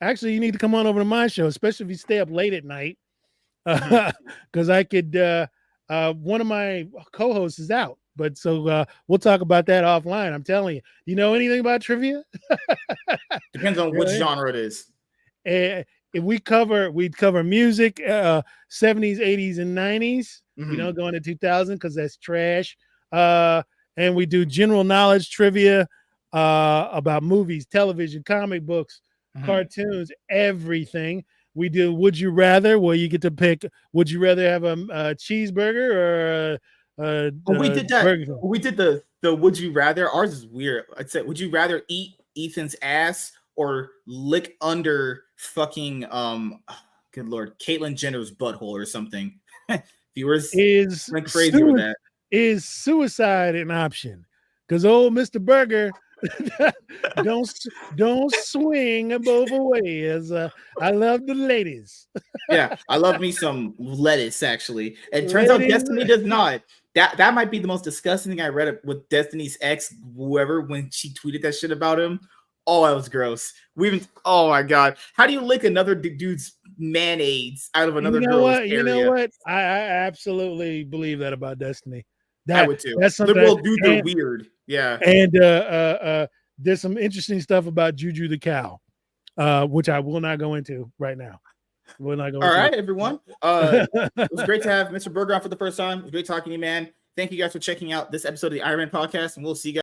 Speaker 2: Actually, you need to come on over to my show, especially if you stay up late at night. Because I could one of my co-hosts is out. But so we'll talk about that offline. I'm telling you. You know anything about trivia?
Speaker 1: Depends on which genre it is.
Speaker 2: If we'd cover music, 70s, 80s, and 90s. We don't go into 2000 because that's trash. And we do general knowledge trivia about movies, television, comic books, cartoons, everything. We do Would You Rather, where you get to pick, would you rather have a cheeseburger or
Speaker 1: we did that. Burger? We did the Would You Rather. Ours is weird. I said, would you rather eat Ethan's ass or lick under fucking good Lord, Caitlyn Jenner's butthole or something? Viewers went crazy with that.
Speaker 2: Is suicide an option? Because old Mr. Burger don't swing both ways. I love the ladies.
Speaker 1: Yeah, I love me some lettuce, actually. It turns out Destiny does not. That might be the most disgusting thing I read with Destiny's ex, whoever, when she tweeted that shit about him. Oh, that was gross. Oh my God. How do you lick another dude's mayonnaise out of another girl's area?
Speaker 2: You know what? I absolutely believe that about Destiny.
Speaker 1: I would too.
Speaker 2: That's
Speaker 1: liberal dudes are weird. Yeah.
Speaker 2: And there's some interesting stuff about Juju the cow, which I will not go into right now. All
Speaker 1: right, everyone. It was great to have Mr. Burger on for the first time. It was great talking to you, man. Thank you guys for checking out this episode of the Iron Man podcast, and we'll see you guys.